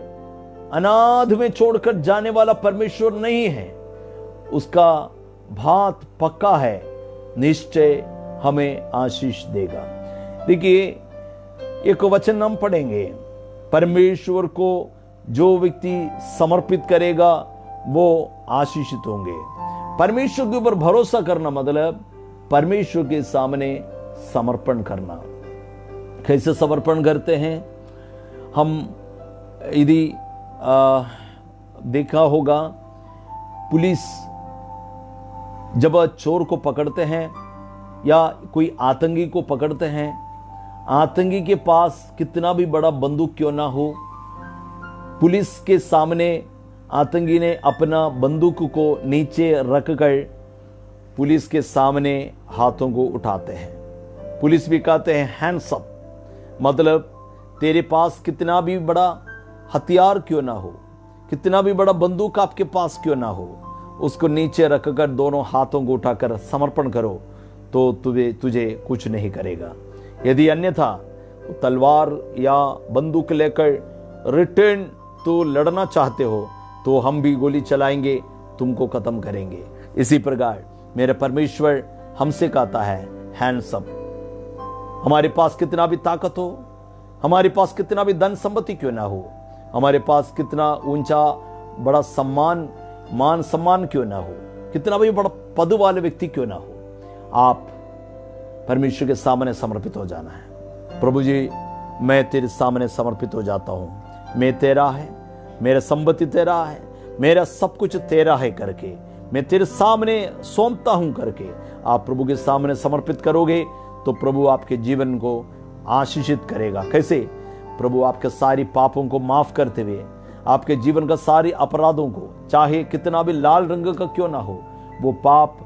अनाथ में छोड़कर जाने वाला परमेश्वर नहीं है। उसका भात पक्का है, निश्चय हमें आशीष देगा। देखिए, एक वचन हम पढ़ेंगे, परमेश्वर को जो व्यक्ति समर्पित करेगा वो आशीषित होंगे। परमेश्वर के ऊपर भरोसा करना मतलब परमेश्वर के सामने समर्पण करना। कैसे समर्पण करते हैं? हम यदि देखा होगा, पुलिस जब चोर को पकड़ते हैं या कोई आतंकी को पकड़ते हैं, आतंकी के पास कितना भी बड़ा बंदूक क्यों ना हो, पुलिस के सामने आतंकी ने अपना बंदूक को नीचे रखकर पुलिस के सामने हाथों को उठाते हैं। पुलिस भी कहते हैं हैंड्स अप, मतलब तेरे पास कितना भी बड़ा हथियार क्यों ना हो, कितना भी बड़ा बंदूक आपके पास क्यों ना हो, उसको नीचे रखकर दोनों हाथों को उठाकर समर्पण करो तो तुझे कुछ नहीं करेगा। यदि अन्यथा तो तलवार या बंदूक लेकर रिटर्न तो लड़ना चाहते हो तो हम भी गोली चलाएंगे, तुमको खत्म करेंगे। इसी प्रकार मेरे परमेश्वर हमसे कहता है हैंड्स अप। हमारे पास कितना भी ताकत हो, हमारे पास कितना भी धन संपत्ति क्यों ना हो, हमारे पास कितना ऊंचा बड़ा मान सम्मान क्यों ना हो, कितना भी बड़ा पद वाले व्यक्ति क्यों ना हो, आप परमेश्वर के सामने समर्पित हो जाना है। प्रभु जी, मैं तेरे सामने समर्पित हो जाता हूं, मैं तेरा है, मेरा संपत्ति तेरा है, मेरा सब कुछ तेरा है करके मैं तेरे सामने सौंपता हूं करके आप प्रभु के सामने समर्पित करोगे तो प्रभु आपके जीवन को आशीषित करेगा। कैसे? प्रभु आपके सारी पापों को माफ करते हुए आपके जीवन का सारी अपराधों को, चाहे कितना भी लाल रंग का क्यों ना हो, वो पाप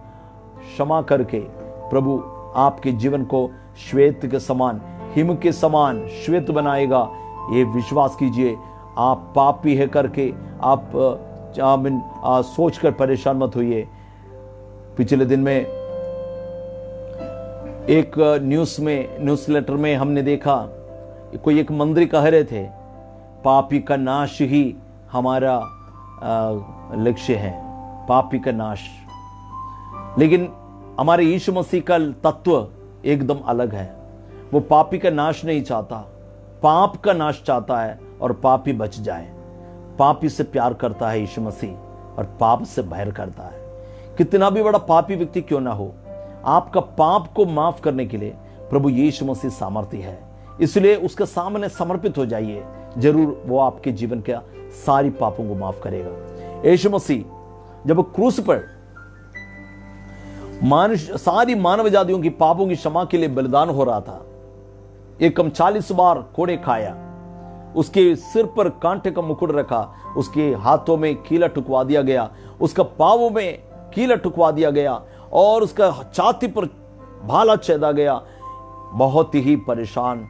क्षमा करके प्रभु आपके जीवन को श्वेत के समान, हिम के समान श्वेत बनाएगा। ये विश्वास कीजिए। आप पापी है करके आप सोचकर परेशान मत होइए। पिछले दिन में एक न्यूज़लेटर में हमने देखा, कोई एक मंत्री कह रहे थे पापी का नाश ही हमारा लक्ष्य है, पापी का नाश। लेकिन हमारे यीशु मसीह का तत्व एकदम अलग है। वो पापी का नाश नहीं चाहता, पाप का नाश चाहता है और पापी बच जाए। पापी से प्यार करता है यीशु मसीह और पाप से बैर करता है। कितना भी बड़ा पापी व्यक्ति क्यों ना हो, आपका पाप को माफ करने के लिए प्रभु यीशु मसीह सामर्थ्य है। इसलिए उसके सामने समर्पित हो जाइए, जरूर वो आपके जीवन के सारी पापों को माफ करेगा। यीशु मसीह जब क्रूस पर सारी मानव जातियों की पापों की क्षमा के लिए बलिदान हो रहा था, एक कम 40 बार कोड़े खाया, उसके सिर पर कांटे का मुकुट रखा, उसके हाथों में कीला ठुकवा दिया गया, उसका पांवों में कीला ठुकवा दिया गया और उसका छाती पर भाला छेदा गया। बहुत ही परेशान,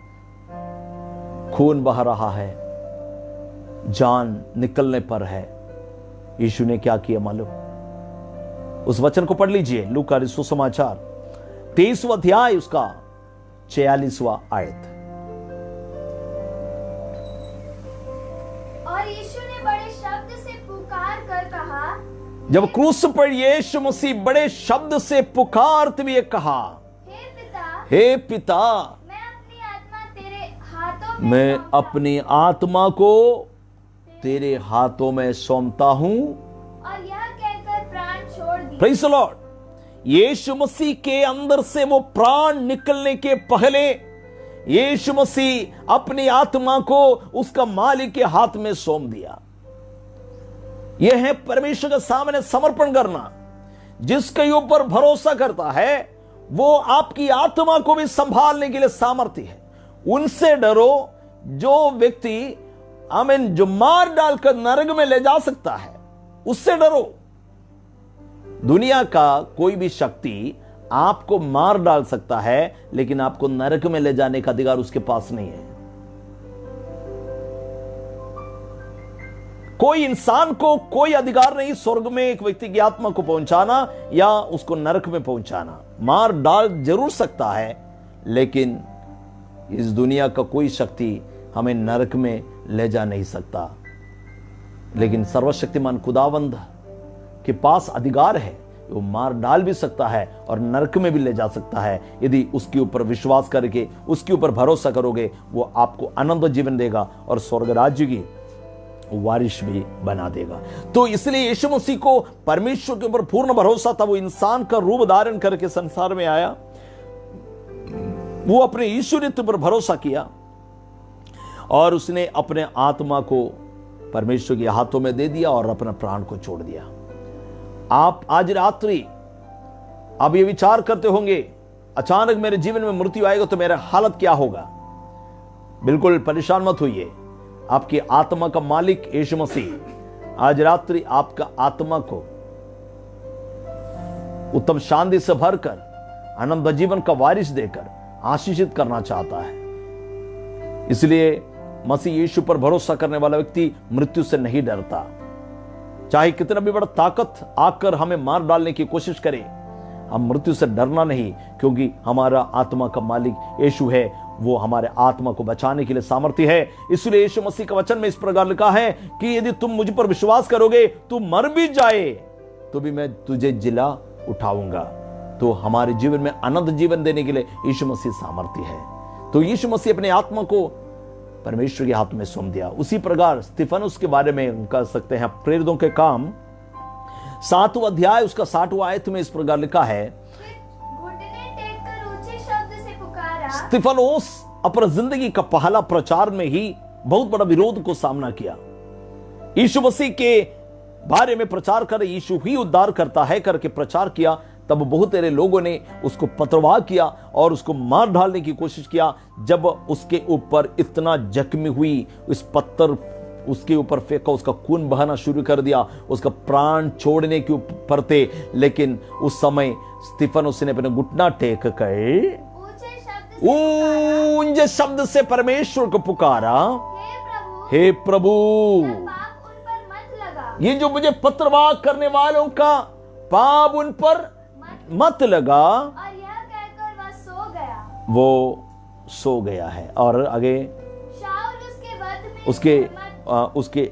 खून बह रहा है, जान निकलने पर है। यीशु ने क्या किया मालूम? उस वचन को पढ़ लीजिए, लूका सुसमाचार 23वां अध्याय उसका 46वां आयत। और यीशु ने बड़े शब्द से पुकार कर कहा, जब क्रूस पर यीशु मसीह बड़े शब्द से पुकारते हुए कहा, हे पिता, मैं अपनी आत्मा को तेरे हाथों में सौंपता हूं। और यह कहकर प्राण छोड़ दिए। Praise the lord. Yeshu Masih के अंदर से वो प्राण निकलने के पहले यीशु मसीह अपनी आत्मा को उसका मालिक के हाथ में सौंप दिया। यह है परमेश्वर के सामने समर्पण करना। जिसके ऊपर भरोसा करता है वो आपकी आत्मा को भी संभालने के लिए सामर्थ्य है। उनसे डरो जो व्यक्ति जो मार डालकर नरक में ले जा सकता है, उससे डरो। दुनिया का कोई भी शक्ति आपको मार डाल सकता है, लेकिन आपको नरक में ले जाने का अधिकार उसके पास नहीं है। कोई इंसान को कोई अधिकार नहीं स्वर्ग में एक व्यक्ति की आत्मा को पहुंचाना या उसको नरक में पहुंचाना। मार डाल जरूर सकता है, लेकिन इस दुनिया का कोई शक्ति हमें नरक में ले जा नहीं सकता। लेकिन सर्वशक्तिमान खुदावंद के पास अधिकार है, वो मार डाल भी सकता है और नरक में भी ले जा सकता है। यदि उसके ऊपर विश्वास करके उसके ऊपर भरोसा करोगे, वो आपको अनंत जीवन देगा और स्वर्ग राज्य की वारिश भी बना देगा। तो इसलिए यीशु मसीह को परमेश्वर के ऊपर पूर्ण भरोसा था। वो इंसान का रूप धारण करके संसार में आया, वो अपने ईश्वरियत्व पर भरोसा किया और उसने अपने आत्मा को परमेश्वर के हाथों में दे दिया और अपना प्राण को छोड़ दिया। आप आज रात्रि अब ये विचार करते होंगे, अचानक मेरे जीवन में मृत्यु आएगा तो मेरा हालत क्या होगा। बिल्कुल परेशान मत होइए। आपकी आत्मा का मालिक यीशु मसीह आज रात्रि आपका आत्मा को उत्तम शांति से भरकर अनंत जीवन का वारिस देकर आशीषित करना चाहता है। इसलिए मसीह यीशु पर भरोसा करने वाला व्यक्ति मृत्यु से नहीं डरता। चाहे कितना भी बड़ा ताकत आकर हमें मार डालने की कोशिश करे, हम मृत्यु से डरना नहीं, क्योंकि हमारा आत्मा का मालिक यीशु है। वो हमारे आत्मा को बचाने के लिए सामर्थ्य है। इसलिए यीशु मसीह का वचन में इस प्रकार लिखा है कि यदि तुम मुझ पर विश्वास करोगे, तू मर भी जाए तो भी मैं तुझे जिला उठाऊंगा। तो हमारे जीवन में अनंत जीवन देने के लिए यीशु मसीह सामर्थ्य है। तो यीशु मसीह अपने आत्मा को परमेश्वर के हाथ में सौंप दिया। उसी प्रकार स्तिफनुस के बारे में कह सकते हैं, प्रेरितों के काम 7वां अध्याय उसका 60वां आयत में इस प्रकार लिखा है, घुटने टेककर ऊंचे शब्द से पुकारा। स्तिफनुस अपनी जिंदगी का पहला प्रचार में ही बहुत बड़ा विरोध को सामना किया। यीशु मसीह के बारे में प्रचार कर, यीशु ही उद्धार करता है करके प्रचार किया। तब बहुत सारे लोगों ने उसको पत्रवाह किया और उसको मार डालने की कोशिश किया। जब उसके ऊपर इतना जख्मी हुई, उस पत्थर उसके ऊपर फेंका, उसका खून बहाना शुरू कर दिया, उसका प्राण छोड़ने के ऊपर थे। लेकिन उस समय स्तिफनुस ने अपने घुटना टेक कर ऊंचे शब्द से परमेश्वर को पुकारा, हे प्रभु, पाप उन पर मत लगा। ये जो मुझे पत्रवाह करने वालों का पाप उन पर मत लगा। और यह कहकर वह सो गया। वो सो गया है। और आगे शाऊल उसके वध में उसके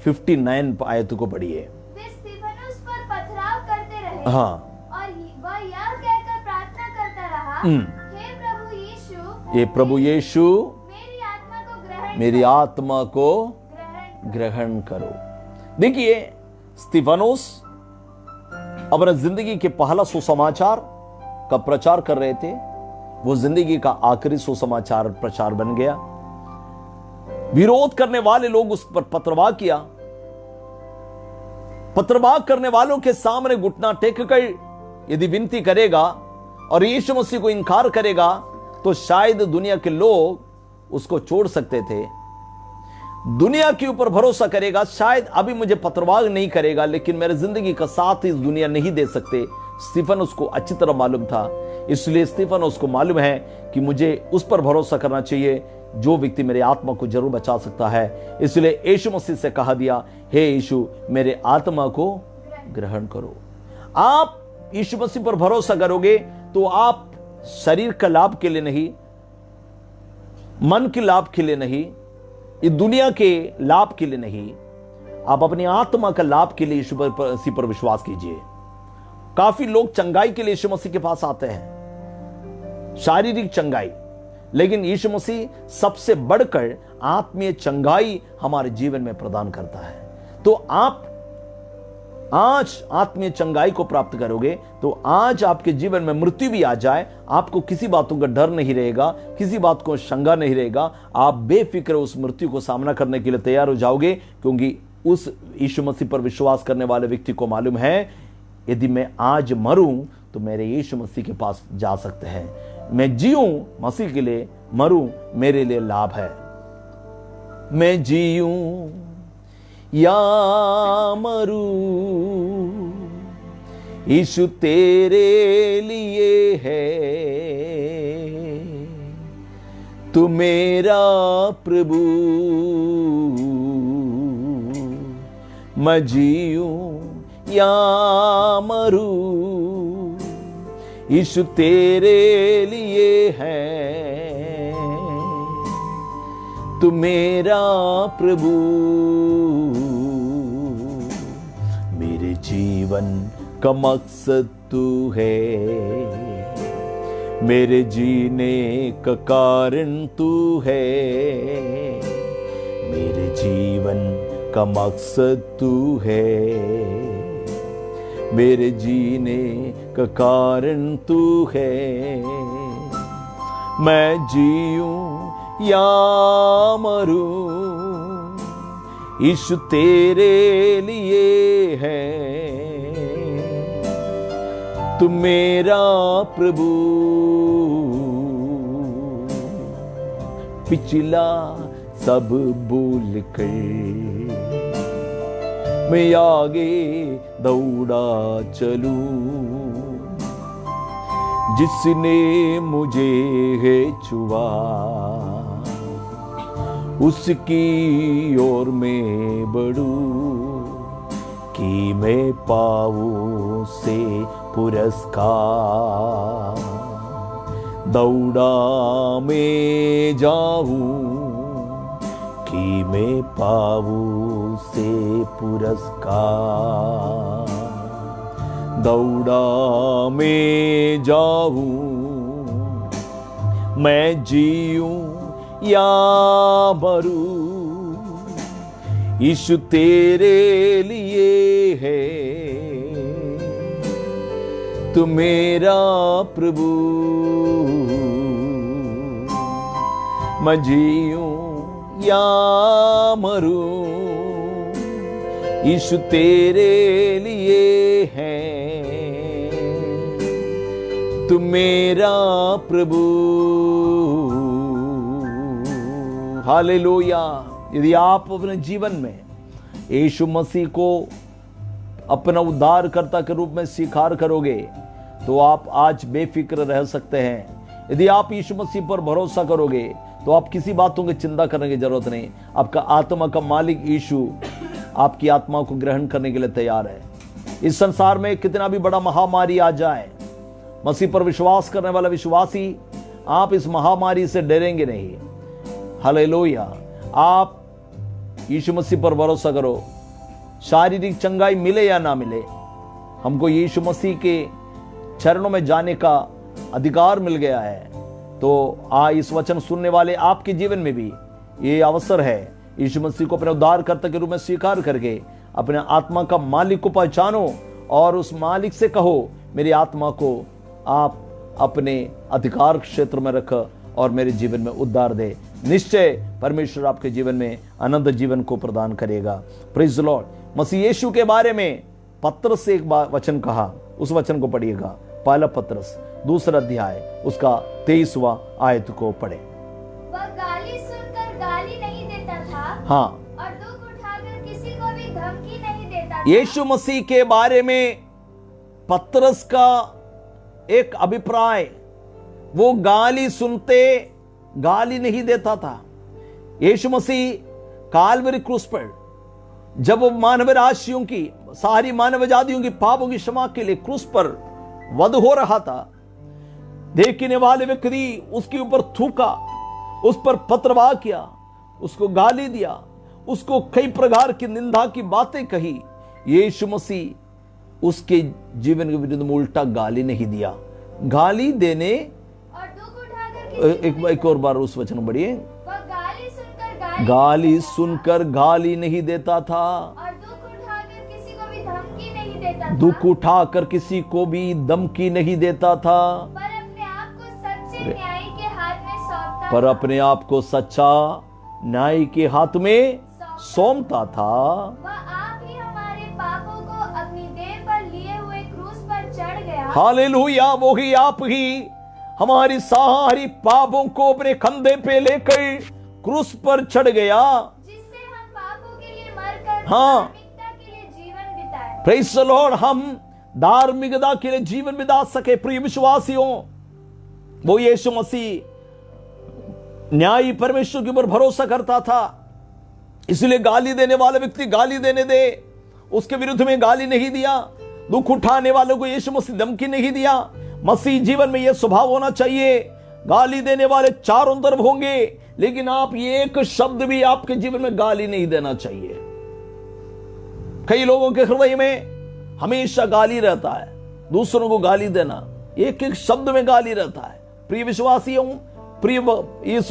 59 आयत को पढ़िए। वे स्तिफनुस पर पथराव करते रहे। हाँ, और वह यह कहकर प्रार्थना करता रहा, हे प्रभु यीशु, मेरी आत्मा को ग्रहण करो। देखिए, स्तिफनुस अपने जिंदगी के पहला सुसमाचार का प्रचार कर रहे थे। वो जिंदगी का आखिरी सुसमाचार प्रचार बन गया। विरोध करने वाले लोग उस पर पत्रवाह किया। पत्रवाह करने वालों के सामने घुटना टेक कर यदि विनती करेगा और यीशु मसीह को इनकार करेगा, तो शायद दुनिया के लोग उसको छोड़ सकते थे। दुनिया के ऊपर भरोसा करेगा, शायद अभी मुझे पत्रवाह नहीं करेगा, लेकिन मेरे जिंदगी का साथ इस दुनिया नहीं दे सकते। स्तिफनुस को अच्छी तरह मालूम था। इसलिए स्तिफनुस को मालूम है कि मुझे उस पर भरोसा करना चाहिए जो व्यक्ति मेरे आत्मा को जरूर बचा सकता है। इसलिए यीशु मसीह से कहा दिया, हे यीशु, मेरे आत्मा को ग्रहण करो। आप यीशु मसीह पर भरोसा करोगे तो आप शरीर का लाभ के लिए नहीं, मन के लाभ के लिए नहीं, ये दुनिया के लाभ के लिए नहीं, आप अपनी आत्मा का लाभ के लिए यीशु मसीह पर विश्वास कीजिए। काफी लोग चंगाई के लिए यीशु मसीह के पास आते हैं, शारीरिक चंगाई, लेकिन यीशु मसीह सबसे बढ़कर आत्मीय चंगाई हमारे जीवन में प्रदान करता है। तो आप आज आत्मीय चंगाई को प्राप्त करोगे तो आज आपके जीवन में मृत्यु भी आ जाए, आपको किसी बातों का डर नहीं रहेगा, किसी बात को शंका नहीं रहेगा। आप बेफिक्र उस मृत्यु को सामना करने के लिए तैयार हो जाओगे, क्योंकि उस यीशु मसीह पर विश्वास करने वाले व्यक्ति को मालूम है, यदि मैं आज मरूं तो मेरे यीशु मसीह के पास जा सकते हैं। मैं जीऊं मसीह के लिए, मरूं मेरे लिए लाभ है। मैं जीऊं या मरूं, यीशु तेरे लिए है। तू मेरा प्रभु, मैं जीऊं या मरूं, यीशु तेरे लिए है। तू मेरा प्रभु, जीवन का मकसद तू है, मेरे जीने का कारण तू है, मेरे जीवन का मकसद तू है, मेरे जीने का कारण तू है। मैं जीऊं या मरूं, यीशु तेरे लिए है, तू मेरा प्रभु। पिछला सब भूल कर मैं आगे दौड़ा चलूं, जिसने मुझे है छुआ उसकी ओर मैं बढ़ूं, कि मैं पाऊं से पुरस्कार। दौड़ा मैं जाऊं कि मैं पाऊं से पुरस्कार। दौड़ा मैं जाऊं, मैं जीऊं या मरूं, यीशु तेरे लिए है, तू मेरा प्रभु। मैं जीऊं या मरूं, यीशु तेरे लिए है, तू मेरा प्रभु। हालेलुया। यदि आप अपने जीवन में यीशु मसीह को अपना उद्धारकर्ता के रूप में स्वीकार करोगे तो आप आज बेफिक्र रह सकते हैं। यदि आप यीशु मसीह पर भरोसा करोगे तो आप किसी बातों की चिंता करने की जरूरत नहीं। आपका आत्मा का मालिक यीशु आपकी आत्मा को ग्रहण करने के लिए तैयार है। इस संसार में कितना भी बड़ा महामारी आ जाए, मसीह पर विश्वास करने वाला विश्वासी, आप इस महामारी से डरेंगे नहीं। हालेलुया। आप यीशु मसीह पर भरोसा करो। शारीरिक चंगाई मिले या ना मिले, हमको यीशु मसीह के चरणों में जाने का अधिकार मिल गया है। तो इस वचन सुनने वाले आपके जीवन में भी ये अवसर है, यीशु मसीह को अपने उद्धारकर्ता के रूप में स्वीकार करके अपने आत्मा का मालिक को पहचानो और उस मालिक से कहो, मेरी आत्मा को आप अपने अधिकार क्षेत्र में रख और मेरे जीवन में उद्धार दे। निश्चय परमेश्वर आपके जीवन में अनंत जीवन को प्रदान करेगा। Praise the lord. Masih Yeshu के बारे में पत्रस से एक वचन कहा, उस वचन को पढ़िएगा। पहला पत्रस 2 अध्याय उसका 23वां आयत को पढ़े। वह गाली सुनकर गाली नहीं देता था, हाँ, और दुख उठाकर किसी को भी धमकी नहीं देता था। यीशु मसीह के बारे में पत्रस का एक अभिप्राय, वो गाली सुनते गाली नहीं देता था। यीशु मसीह काल्वरी क्रूस पर जब वो मानव राशियों की, सारी मानव जातियों की पापों की क्षमा के लिए क्रूस पर वध हो रहा था, देखने वाले व्यक्ति उसके ऊपर थूका, उस पर पथरवाह किया, उसको गाली दिया, उसको कई प्रकार की निंदा की बातें कही। यीशु मसीह उसके जीवन के विरुद्ध में उल्टा गाली नहीं दिया। गाली देने और दुख उठाकर एक और बार उस वचन बढ़िए। वह गाली सुनकर गाली नहीं देता था, और दुख उठाकर किसी को भी धमकी नहीं देता था। दुख उठाकर किसी को भी धमकी नहीं देता था, पर अपने आप को सच्चे न्याय के हाथ में सौंपता पर अपने आप को सच्चा न्याय के हाथ में सौंपता था। वह आप ही हमारे पापों को अपनी देह पर लिए हुए क्रूस पर चढ़ गया। हालेलुया। वो ही आप ही हमारी सारी पापों को अपने कंधे पे लेकर क्रूस पर चढ़ गया, जिससे हम पापों के लिए मरकर हाँ, धार्मिकता के लिए जीवन बिताए। Praise the Lord. हम धार्मिकता के लिए जीवन बिता सके। प्रिय विश्वासियों, वो यीशु मसीह न्यायी परमेश्वर के ऊपर भरोसा करता था, इसलिए गाली देने वाला व्यक्ति गाली देने दे, उसके विरुद्ध में गाली नहीं दिया। दुख उठाने वालों को यीशु मसीह धमकी नहीं दिया। मसीह जीवन में यह स्वभाव होना चाहिए। गाली देने वाले चारों तरफ होंगे, लेकिन आप ये एक शब्द भी आपके जीवन में गाली नहीं देना चाहिए। कई लोगों के हृदय में हमेशा गाली रहता है, दूसरों को गाली देना, एक एक शब्द में गाली रहता है। प्रिय विश्वासियों, प्रिय इस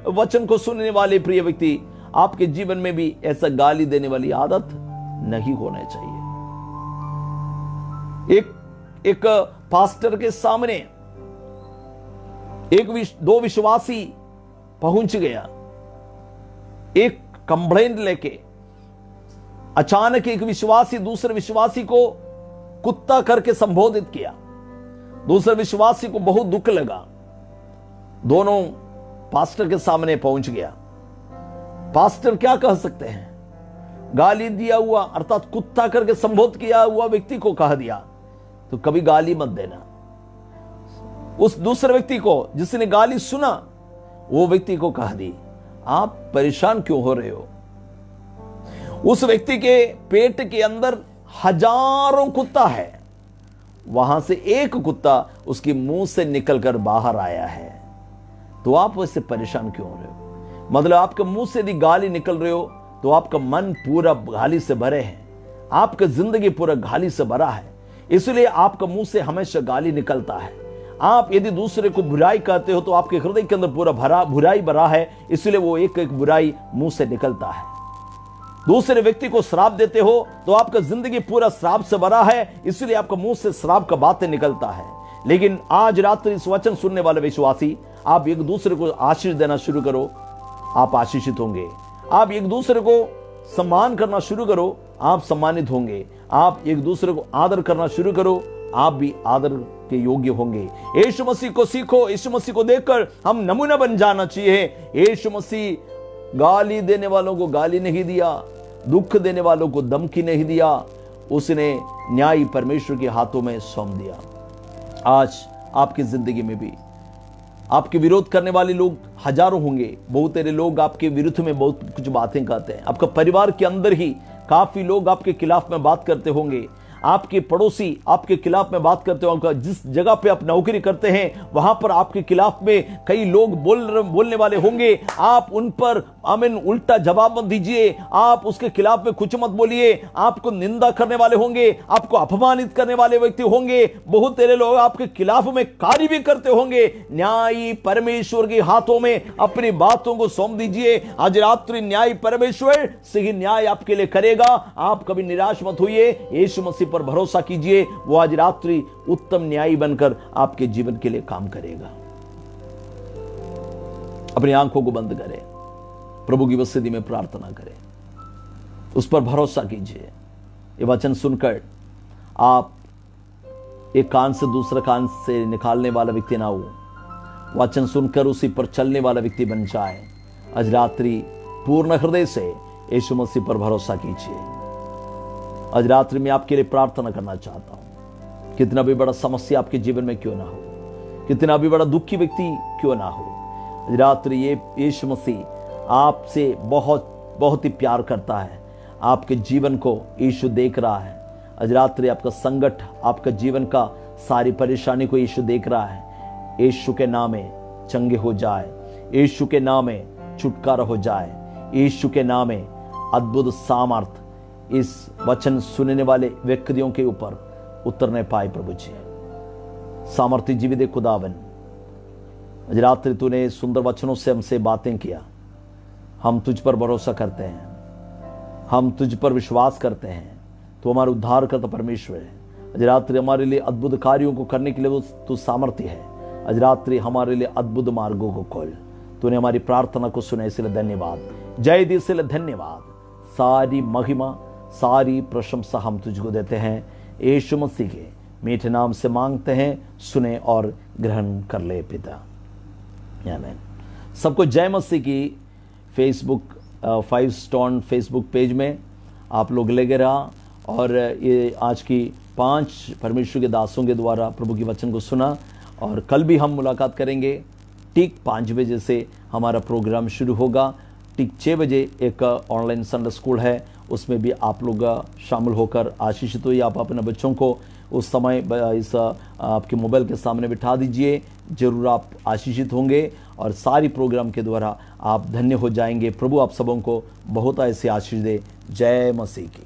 वचन को सुनने वाले प्रिय व्यक्ति, आपके जीवन में भी ऐसा गाली देने वाली आदत नहीं होना चाहिए। एक पास्टर के सामने दो विश्वासी पहुंच गया, एक कंप्लेंट लेके। अचानक एक विश्वासी दूसरे विश्वासी को कुत्ता करके संबोधित किया। दूसरे विश्वासी को बहुत दुख लगा, दोनों पास्टर के सामने पहुंच गया। पास्टर क्या कह सकते हैं? गाली दिया हुआ अर्थात कुत्ता करके संबोधित किया हुआ व्यक्ति को कह दिया, तो कभी गाली मत देना। उस दूसरे व्यक्ति को जिसने गाली सुना, वो व्यक्ति को कह दी, आप परेशान क्यों हो रहे हो? उस व्यक्ति के पेट के अंदर हजारों कुत्ता है, वहां से एक कुत्ता उसके मुंह से निकलकर बाहर आया है, तो आप वैसे परेशान क्यों हो रहे हो? मतलब आपके मुंह से यदि गाली निकल रहे हो तो आपका मन पूरा गाली से भरे है, आपका जिंदगी पूरा गाली से भरा है, इसलिए आपका मुंह से हमेशा गाली निकलता है। आप यदि दूसरे को बुराई कहते हो तो आपके हृदय के अंदर पूरा बुराई भरा है, इसलिए वो एक एक बुराई मुंह से निकलता है। दूसरे व्यक्ति को श्राप देते हो तो आपका जिंदगी पूरा श्राप से भरा है, इसलिए आपका मुंह से श्राप का बातें निकलता है। लेकिन आज रात्रि इस वचन सुनने वाले विश्वासी, आप एक दूसरे को आशीष देना शुरू करो, आप आशीषित होंगे। आप एक दूसरे को सम्मान करना शुरू करो, आप सम्मानित होंगे। आप एक दूसरे को आदर करना शुरू करो, आप भी आदर के योग्य होंगे। यीशु मसीह को सीखो, यीशु मसीह को देखकर हम नमूना बन जाना चाहिए। यीशु मसीह गाली देने वालों को गाली नहीं दिया, दुख देने वालों को धमकी नहीं दिया, उसने न्याय परमेश्वर के हाथों में सौंप दिया। आज आपकी जिंदगी में भी आपके विरोध करने वाले लोग हजारों होंगे, बहुत सारे लोग आपके विरुद्ध में बहुत कुछ बातें कहते हैं। आपका परिवार के अंदर ही काफी लोग आपके खिलाफ में बात करते होंगे, आपके पड़ोसी आपके खिलाफ में बात करते होंगे। जिस जगह पे आप नौकरी करते हैं वहां पर आपके खिलाफ में कई लोग बोलने वाले होंगे। आप उन पर आमीन उल्टा जवाब मत दीजिए, आप उसके खिलाफ में कुछ मत बोलिए। आपको निंदा करने वाले होंगे, आपको अपमानित करने वाले व्यक्ति होंगे, बहुत तेरे लोग आपके खिलाफ में कार्य भी करते होंगे। न्याय परमेश्वर के हाथों में अपनी बातों को सौंप दीजिए। आज रात्रि न्याय परमेश्वर सही न्याय आपके लिए करेगा। आप कभी निराश मत होइए, यीशु मसीह पर भरोसा कीजिए, वो आज रात्रि उत्तम न्यायी बनकर आपके जीवन के लिए काम करेगा। अपनी आंखों को बंद करें, प्रभु की उपस्थिति में प्रार्थना करें, उस पर भरोसा कीजिए। ये वचन सुनकर आप एक कान से दूसरे कान से निकालने वाला व्यक्ति ना हो, वचन सुनकर उसी पर चलने वाला व्यक्ति बन जाए। आज रात्रि पूर्ण हृदय से यीशु मसीह पर भरोसा कीजिए। आज रात्रि में आपके लिए प्रार्थना करना चाहता हूं। कितना भी बड़ा समस्या आपके जीवन में क्यों ना हो, कितना भी बड़ा दुखी व्यक्ति क्यों ना हो, आज रात्रि ये यीशु मसीह आपसे बहुत बहुत ही प्यार करता है। आपके जीवन को यीशु देख रहा है। आज रात्रि आपका संकट, आपका जीवन का सारी परेशानी को यीशु देख रहा है। यीशु के नाम में चंगे हो जाए, यीशु के नाम में छुटकारा हो जाए, यीशु के नाम में अद्भुत सामर्थ इस वचन सुनने वाले व्यक्तियों के ऊपर उतरने पाए। प्रभु जी सामर्थ्य जीवित खुदावन, आज रात्रि तूने सुंदर वचनों से हमसे बातें किया। हम तुझ पर भरोसा करते हैं, हम तुझ पर विश्वास करते हैं। तू हमारा उद्धार करता परमेश्वर है। आज रात्रि हमारे लिए अद्भुत कार्यों को करने के लिए तू सामर्थ्य है। आज रात्रि हमारे लिए अद्भुत मार्गों को खोल। तूने हमारी प्रार्थना को सुना, इसलिए धन्यवाद। जय दी इसलिए धन्यवाद। सारी महिमा सारी प्रशंसा हम तुझको देते हैं। यीशु मसीह के मीठे नाम से मांगते हैं, सुने और ग्रहण कर ले पिता, आमीन। सबको जय मसीह की। फेसबुक 5 स्टोन फेसबुक पेज में आप लोग लगे रहा और ये आज की 5 परमेश्वर के दासों के द्वारा प्रभु के वचन को सुना। और कल भी हम मुलाकात करेंगे। ठीक 5 बजे से हमारा प्रोग्राम शुरू होगा। ठीक 6 बजे एक ऑनलाइन संडे स्कूल है, उसमें भी आप लोग शामिल होकर आशीषित हुई। आप अपने बच्चों को उस समय इस आपके मोबाइल के सामने बिठा दीजिए, जरूर आप आशीषित होंगे और सारी प्रोग्राम के द्वारा आप धन्य हो जाएंगे। प्रभु आप सबों को बहुत ऐसे आशीष दे। जय मसीह की।